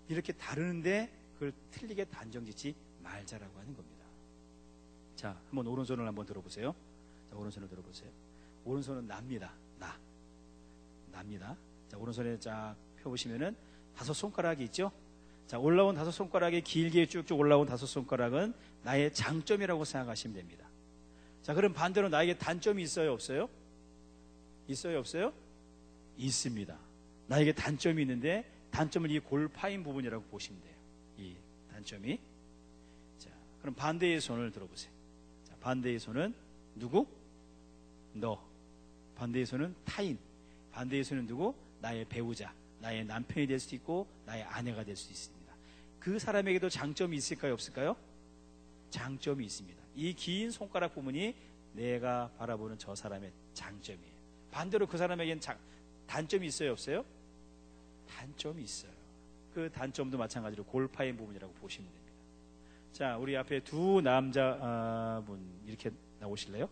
이렇게 다르는데 그걸 틀리게 단정짓지 말자라고 하는 겁니다. 자, 한번 오른손을 한번 들어보세요. 자, 오른손을 들어보세요. 오른손은 납니다. 납니다. 자, 오른손에 쫙 펴보시면은 5손가락이 있죠? 자, 올라온 5손가락이 길게 쭉쭉 올라온 5손가락은 나의 장점이라고 생각하시면 됩니다. 자, 그럼 반대로 나에게 단점이 있어요? 없어요? 있어요? 없어요? 있습니다. 나에게 단점이 있는데 단점을 이 골 파인 부분이라고 보시면 돼요. 이 단점이. 자, 그럼 반대의 손을 들어보세요. 자, 반대의 손은 누구? 너. 반대의 손은 타인. 반대의 손은 누구? 나의 배우자. 나의 남편이 될 수도 있고 나의 아내가 될 수도 있습니다. 그 사람에게도 장점이 있을까요? 없을까요? 장점이 있습니다. 이 긴 손가락 부분이 내가 바라보는 저 사람의 장점이에요. 반대로 그 사람에게는 단점이 있어요? 없어요? 단점이 있어요. 그 단점도 마찬가지로 골파인 부분이라고 보시면 됩니다. 자, 우리 앞에 두 남자분 이렇게 나오실래요?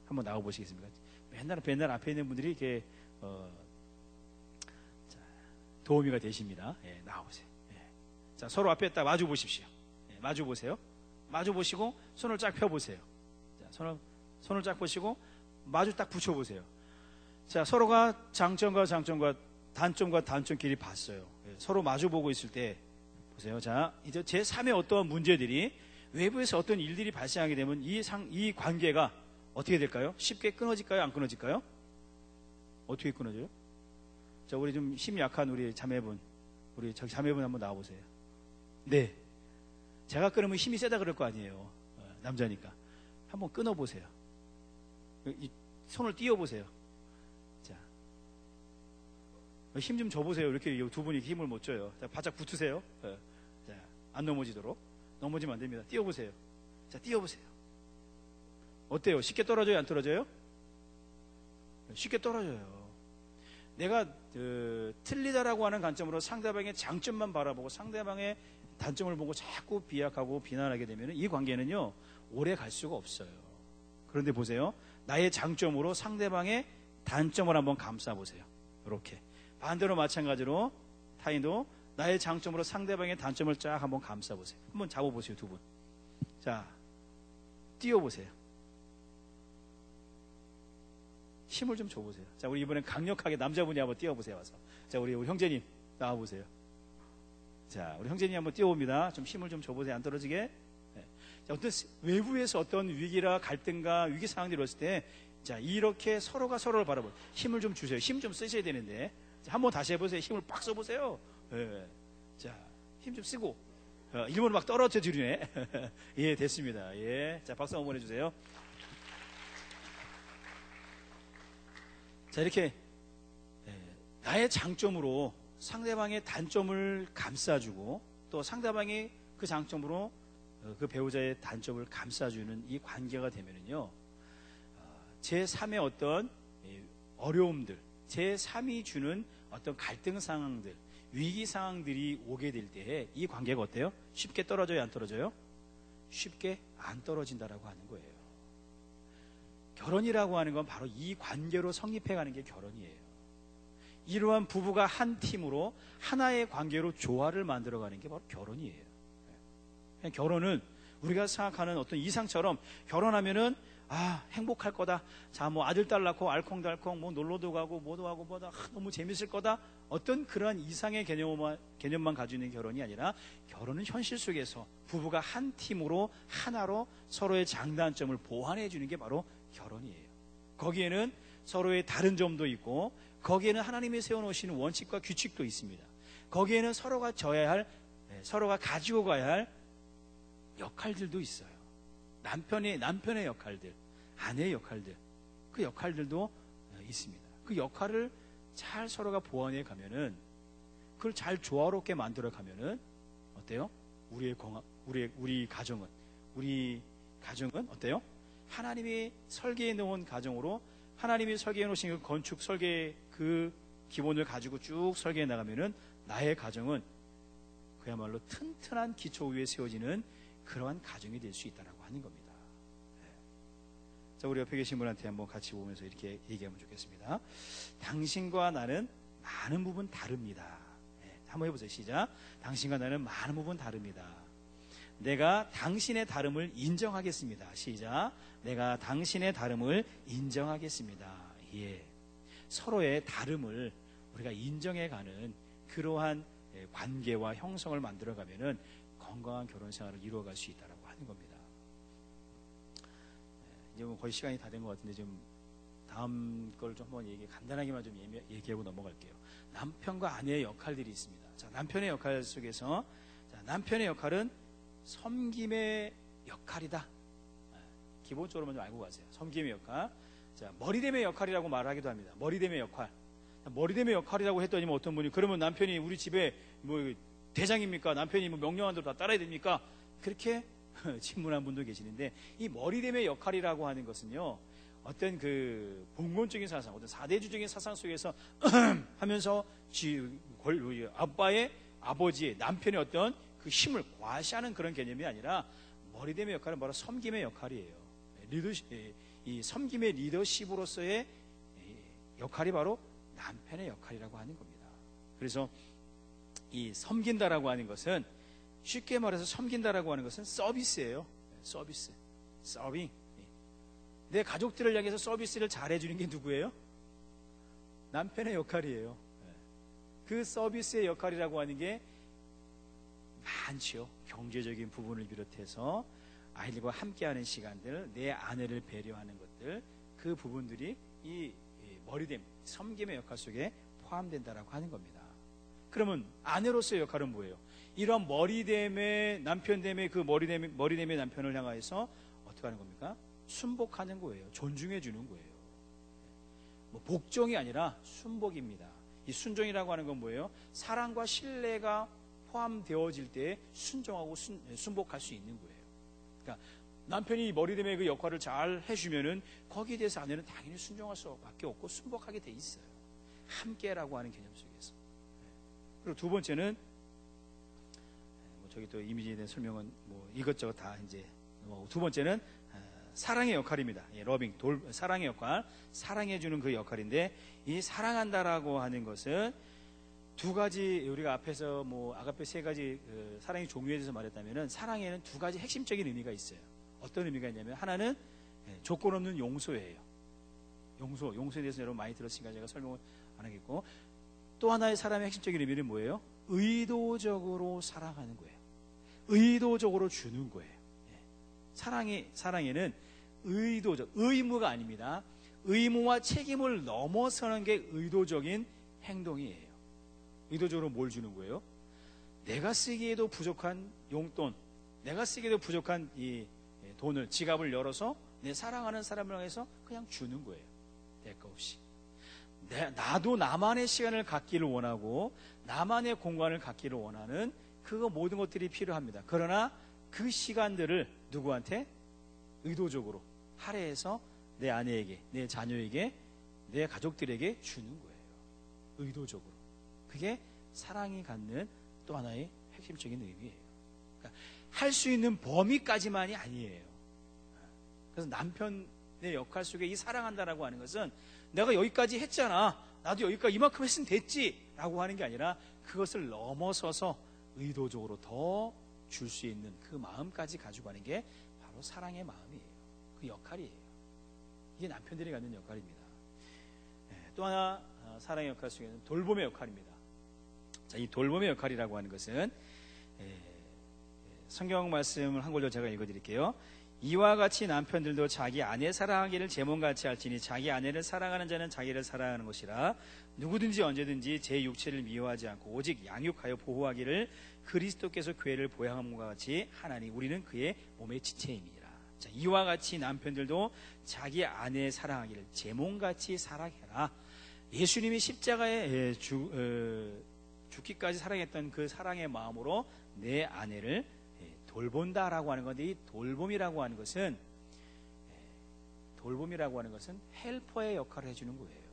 한번 나와보시겠습니까? 맨날 앞에 있는 분들이 이렇게 도우미가 되십니다. 예, 나와보세요. 예. 자, 서로 앞에 딱 마주 보십시오. 예, 마주 보세요. 마주 보시고 손을 쫙 펴보세요. 자, 손을 쫙 보시고 마주 딱 붙여보세요. 자, 서로가 장점과 단점끼리 봤어요. 예, 서로 마주 보고 있을 때 보세요. 자, 이제 제3의 어떠한 문제들이 외부에서 어떤 일들이 발생하게 되면 이 관계가 어떻게 될까요? 쉽게 끊어질까요? 안 끊어질까요? 어떻게 끊어져요? 자, 우리 좀 힘이 약한 우리 자매분, 우리 자매분 한번 나와보세요. 네. 제가 끊으면 힘이 세다 그럴 거 아니에요. 남자니까. 한번 끊어보세요. 이 손을 띄워보세요. 자, 힘 좀 줘보세요. 이렇게 두 분이 힘을 못 줘요. 자, 바짝 붙으세요. 자, 안 넘어지도록. 넘어지면 안 됩니다. 띄워보세요. 자, 띄워보세요. 어때요? 쉽게 떨어져요? 안 떨어져요? 쉽게 떨어져요. 내가 틀리다라고 하는 관점으로 상대방의 장점만 바라보고 상대방의 단점을 보고 자꾸 비약하고 비난하게 되면 이 관계는요 오래 갈 수가 없어요. 그런데 보세요, 나의 장점으로 상대방의 단점을 한번 감싸보세요. 이렇게 반대로 마찬가지로 타인도 나의 장점으로 상대방의 단점을 쫙 한번 감싸보세요. 한번 잡아보세요. 두 분. 자, 띄워보세요. 힘을 좀 줘보세요. 자, 우리 이번엔 강력하게 남자분이 한번 띄워보세요. 와서. 자, 우리 형제님 나와보세요. 자, 우리 형제님 한번 띄워봅니다. 좀 힘을 좀 줘보세요. 안 떨어지게. 네. 자, 어떤 외부에서 어떤 위기라 갈등과 위기 상황들이 왔을 때, 자, 이렇게 서로가 서로를 바라보고 힘을 좀 주세요. 힘 좀 쓰셔야 되는데. 자, 한번 다시 해보세요. 힘을 빡 써보세요. 네. 자, 힘 좀 쓰고. 일본을 막 떨어져 주리네. 예, 됐습니다. 예. 자, 박수 한번 해주세요. 자, 이렇게 나의 장점으로 상대방의 단점을 감싸주고 또 상대방의 그 장점으로 그 배우자의 단점을 감싸주는 이 관계가 되면은요, 제3의 어떤 어려움들, 제3이 주는 어떤 갈등 상황들, 위기 상황들이 오게 될 때에 이 관계가 어때요? 쉽게 떨어져요, 안 떨어져요? 쉽게 안 떨어진다라고 하는 거예요. 결혼이라고 하는 건 바로 이 관계로 성립해가는 게 결혼이에요. 이러한 부부가 한 팀으로 하나의 관계로 조화를 만들어가는 게 바로 결혼이에요. 그냥 결혼은 우리가 생각하는 어떤 이상처럼 결혼하면은 행복할 거다. 자, 뭐 아들 딸 낳고 알콩달콩 뭐 놀러도 가고 뭐도 하고 뭐다. 너무 재밌을 거다. 어떤 그러한 이상의 개념만 가지고 있는 결혼이 아니라 결혼은 현실 속에서 부부가 한 팀으로 하나로 서로의 장단점을 보완해 주는 게 바로 결혼이에요. 거기에는 서로의 다른 점도 있고 거기에는 하나님이 세워놓으시는 원칙과 규칙도 있습니다. 거기에는 서로가 져야 할, 서로가 가지고 가야 할 역할들도 있어요. 남편의 역할들, 아내의 역할들, 그 역할들도 있습니다. 그 역할을 잘 서로가 보완해 가면은, 그걸 잘 조화롭게 만들어 가면은 어때요? 우리 가정은 어때요? 하나님이 설계해 놓은 가정으로, 하나님이 설계해 놓으신 그 건축 설계 그 기본을 가지고 쭉 설계해 나가면은 나의 가정은 그야말로 튼튼한 기초 위에 세워지는 그러한 가정이 될 수 있다라고 하는 겁니다. 자, 우리 옆에 계신 분한테 한번 같이 보면서 이렇게 얘기하면 좋겠습니다. 당신과 나는 많은 부분 다릅니다. 한번 해보세요. 시작. 당신과 나는 많은 부분 다릅니다. 내가 당신의 다름을 인정하겠습니다. 시작. 내가 당신의 다름을 인정하겠습니다. 예. 서로의 다름을 우리가 인정해가는 그러한 관계와 형성을 만들어가면은 건강한 결혼 생활을 이루어갈 수 있다라고 하는 겁니다. 이제 뭐 거의 시간이 다 된 것 같은데 좀 다음 걸 좀 한번 간단하게만 좀 얘기하고 넘어갈게요. 남편과 아내의 역할들이 있습니다. 자, 남편의 역할 속에서 남편의 역할은 섬김의 역할이다. 기본적으로 먼저 알고 가세요. 섬김의 역할. 자, 머리됨의 역할이라고 말하기도 합니다. 머리됨의 역할. 머리됨의 역할이라고 했더니 뭐 어떤 분이 그러면 남편이 우리 집에 뭐 대장입니까? 남편이 뭐 명령한 대로 다 따라야 됩니까? 그렇게 질문한 분도 계시는데, 이 머리됨의 역할이라고 하는 것은요, 어떤 그 봉건적인 사상, 어떤 사대주적인 사상 속에서 하면서 아버지의 남편의 어떤 그 힘을 과시하는 그런 개념이 아니라 머리됨의 역할은 바로 섬김의 역할이에요. 이 섬김의 리더십으로서의 역할이 바로 남편의 역할이라고 하는 겁니다. 그래서 이 섬긴다라고 하는 것은, 쉽게 말해서 섬긴다라고 하는 것은 서비스예요. 서빙. 내 가족들을 향해서 서비스를 잘해주는 게 누구예요? 남편의 역할이에요. 그 서비스의 역할이라고 하는 게 많죠. 경제적인 부분을 비롯해서 아이들과 함께하는 시간들, 내 아내를 배려하는 것들, 그 부분들이 이 머리됨, 섬김의 역할 속에 포함된다라고 하는 겁니다. 그러면 아내로서의 역할은 뭐예요? 이런 머리됨의 남편됨의 그 머리됨의 남편을 향하여서 어떻게 하는 겁니까? 순복하는 거예요. 존중해 주는 거예요. 뭐 복종이 아니라 순복입니다. 이 순종이라고 하는 건 뭐예요? 사랑과 신뢰가 포함되어질 때 순종하고 순복할 수 있는 거예요. 그러니까 남편이 머리됨의 그 역할을 잘 해주면은 거기에 대해서 아내는 당연히 순종할 수밖에 없고 순복하게 돼 있어요. 함께라고 하는 개념 속에서. 그리고 두 번째는 저기 또 이미지에 대한 설명은 뭐 이것저것 다 이제 두 번째는 사랑의 역할입니다. 러빙, 사랑의 역할, 사랑해주는 그 역할인데, 이 사랑한다라고 하는 것은 두 가지, 우리가 앞에서 뭐 아가페 세 가지 사랑의 종류에 대해서 말했다면은 사랑에는 두 가지 핵심적인 의미가 있어요. 어떤 의미가 있냐면, 하나는 조건 없는 용서예요. 용서에 대해서 여러분 많이 들었으니까 제가 설명을 안 하겠고, 또 하나의 사랑의 핵심적인 의미는 뭐예요? 의도적으로 사랑하는 거예요. 의도적으로 주는 거예요. 사랑에는 의무가 아닙니다. 의무와 책임을 넘어서는 게 의도적인 행동이에요. 의도적으로 뭘 주는 거예요? 내가 쓰기에도 부족한 용돈, 내가 쓰기에도 부족한 이 돈을, 지갑을 열어서 내 사랑하는 사람을 향해서 그냥 주는 거예요. 대가 없이. 나도 나만의 시간을 갖기를 원하고 나만의 공간을 갖기를 원하는 그거 모든 것들이 필요합니다. 그러나 그 시간들을 누구한테? 의도적으로 할애해서 내 아내에게, 내 자녀에게, 내 가족들에게 주는 거예요. 의도적으로. 그게 사랑이 갖는 또 하나의 핵심적인 의미예요. 그러니까 할 수 있는 범위까지만이 아니에요. 그래서 남편의 역할 속에 이 사랑한다라고 하는 것은 내가 여기까지 했잖아, 나도 여기까지 이만큼 했으면 됐지 라고 하는 게 아니라 그것을 넘어서서 의도적으로 더 줄 수 있는 그 마음까지 가지고 가는 게 바로 사랑의 마음이에요. 그 역할이에요. 이게 남편들이 갖는 역할입니다. 또 하나 사랑의 역할 속에는 돌봄의 역할입니다. 자, 이 돌봄의 역할이라고 하는 것은 성경 말씀을 한 구절 제가 읽어드릴게요. 이와 같이 남편들도 자기 아내 사랑하기를 제 몸같이 할지니 자기 아내를 사랑하는 자는 자기를 사랑하는 것이라. 누구든지 언제든지 제 육체를 미워하지 않고 오직 양육하여 보호하기를 그리스도께서 교회를 보양함과 같이 하나니 우리는 그의 몸의 지체임이니라. 자, 이와 같이 남편들도 자기 아내 사랑하기를 제 몸같이 사랑해라. 예수님이 십자가에 죽기까지 사랑했던 그 사랑의 마음으로 내 아내를 돌본다라고 하는 건데, 이 돌봄이라고 하는 것은 헬퍼의 역할을 해주는 거예요.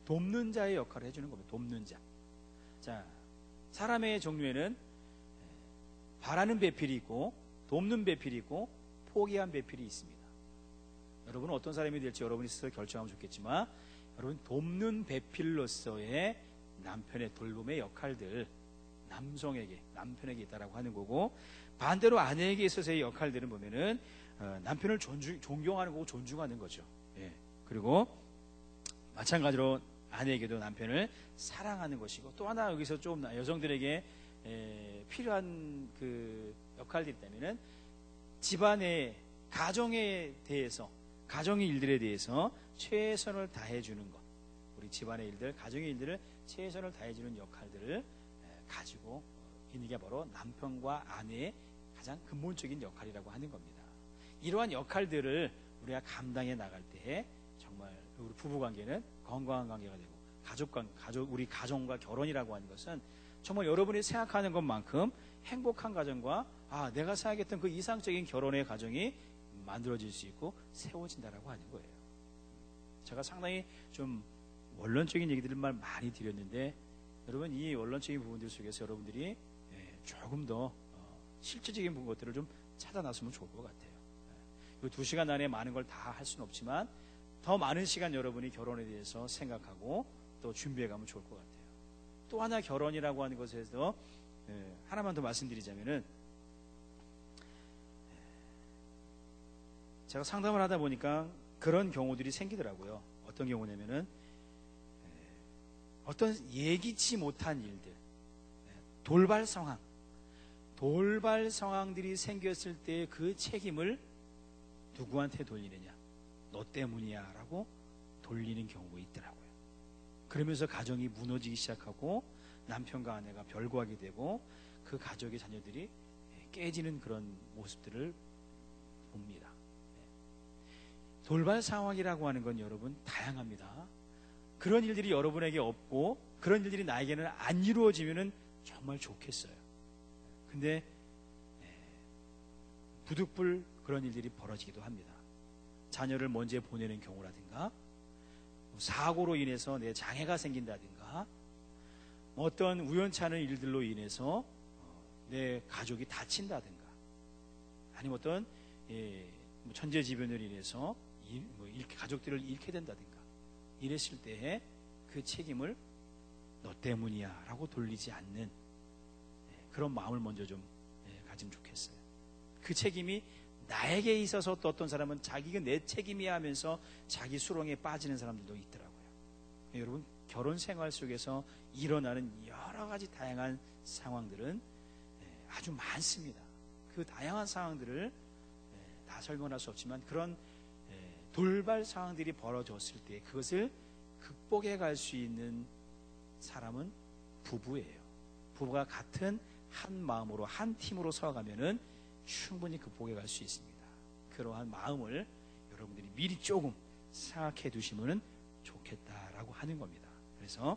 돕는 자의 역할을 해주는 겁니다. 돕는 자. 자, 사람의 종류에는 바라는 배필이 있고 돕는 배필이 있고 포기한 배필이 있습니다. 여러분은 어떤 사람이 될지 여러분이 스스로 결정하면 좋겠지만, 여러분 돕는 배필로서의 남편의 돌봄의 역할들 남편에게 있다라고 하는 거고, 반대로 아내에게 있어서의 역할들은 보면은 남편을 존경하는 거고 존중하는 거죠. 예. 그리고 마찬가지로 아내에게도 남편을 사랑하는 것이고, 또 하나 여기서 좀 여성들에게 필요한 그 역할들이 있다면은 집안의 가정에 대해서, 가정의 일들에 대해서 최선을 다해주는 것, 우리 집안의 일들, 가정의 일들을 최선을 다해주는 역할들을 가지고 있는 게 바로 남편과 아내의 가장 근본적인 역할이라고 하는 겁니다. 이러한 역할들을 우리가 감당해 나갈 때 정말 우리 부부관계는 건강한 관계가 되고, 우리 가정과 결혼이라고 하는 것은 정말 여러분이 생각하는 것만큼 행복한 가정과 내가 생각했던 그 이상적인 결혼의 가정이 만들어질 수 있고 세워진다라고 하는 거예요. 제가 상당히 좀 원론적인 얘기들을 많이 드렸는데, 여러분 이 원론적인 부분들 속에서 여러분들이 조금 더 실질적인 것들을 좀 찾아 나서면 좋을 것 같아요. 이 2시간 안에 많은 걸 다 할 수는 없지만 더 많은 시간 여러분이 결혼에 대해서 생각하고 또 준비해 가면 좋을 것 같아요. 또 하나 결혼이라고 하는 것에서 하나만 더 말씀드리자면은, 제가 상담을 하다 보니까 그런 경우들이 생기더라고요. 어떤 경우냐면은 어떤 예기치 못한 일들, 돌발 상황들이 생겼을 때 그 책임을 누구한테 돌리느냐? 너 때문이야 라고 돌리는 경우가 있더라고요. 그러면서 가정이 무너지기 시작하고 남편과 아내가 별거하게 되고 그 가족의 자녀들이 깨지는 그런 모습들을 봅니다. 돌발 상황이라고 하는 건 여러분 다양합니다. 그런 일들이 여러분에게 없고 그런 일들이 나에게는 안 이루어지면 정말 좋겠어요. 근데 부득불 그런 일들이 벌어지기도 합니다. 자녀를 먼저 보내는 경우라든가, 사고로 인해서 내 장애가 생긴다든가, 어떤 우연찮은 일들로 인해서 내 가족이 다친다든가, 아니면 어떤 천재지변으로 인해서 가족들을 잃게 된다든가, 이랬을 때 그 책임을 너 때문이야 라고 돌리지 않는 그런 마음을 먼저 좀 가지면 좋겠어요. 그 책임이 나에게 있어서 또 어떤 사람은 자기가 내 책임이야 하면서 자기 수렁에 빠지는 사람들도 있더라고요. 여러분 결혼 생활 속에서 일어나는 여러 가지 다양한 상황들은 아주 많습니다. 그 다양한 상황들을 다 설명할 수 없지만, 그런 돌발 상황들이 벌어졌을 때 그것을 극복해 갈 수 있는 사람은 부부예요. 부부가 같은 한 마음으로 한 팀으로 서가면은 충분히 극복해 갈 수 있습니다. 그러한 마음을 여러분들이 미리 조금 생각해 두시면 좋겠다라고 라고 하는 겁니다. 그래서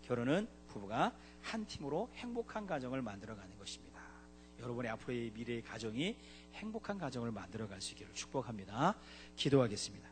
결혼은 부부가 한 팀으로 행복한 가정을 만들어가는 것입니다. 여러분의 앞으로의 미래의 가정이 행복한 가정을 만들어갈 수 있기를 축복합니다. 기도하겠습니다.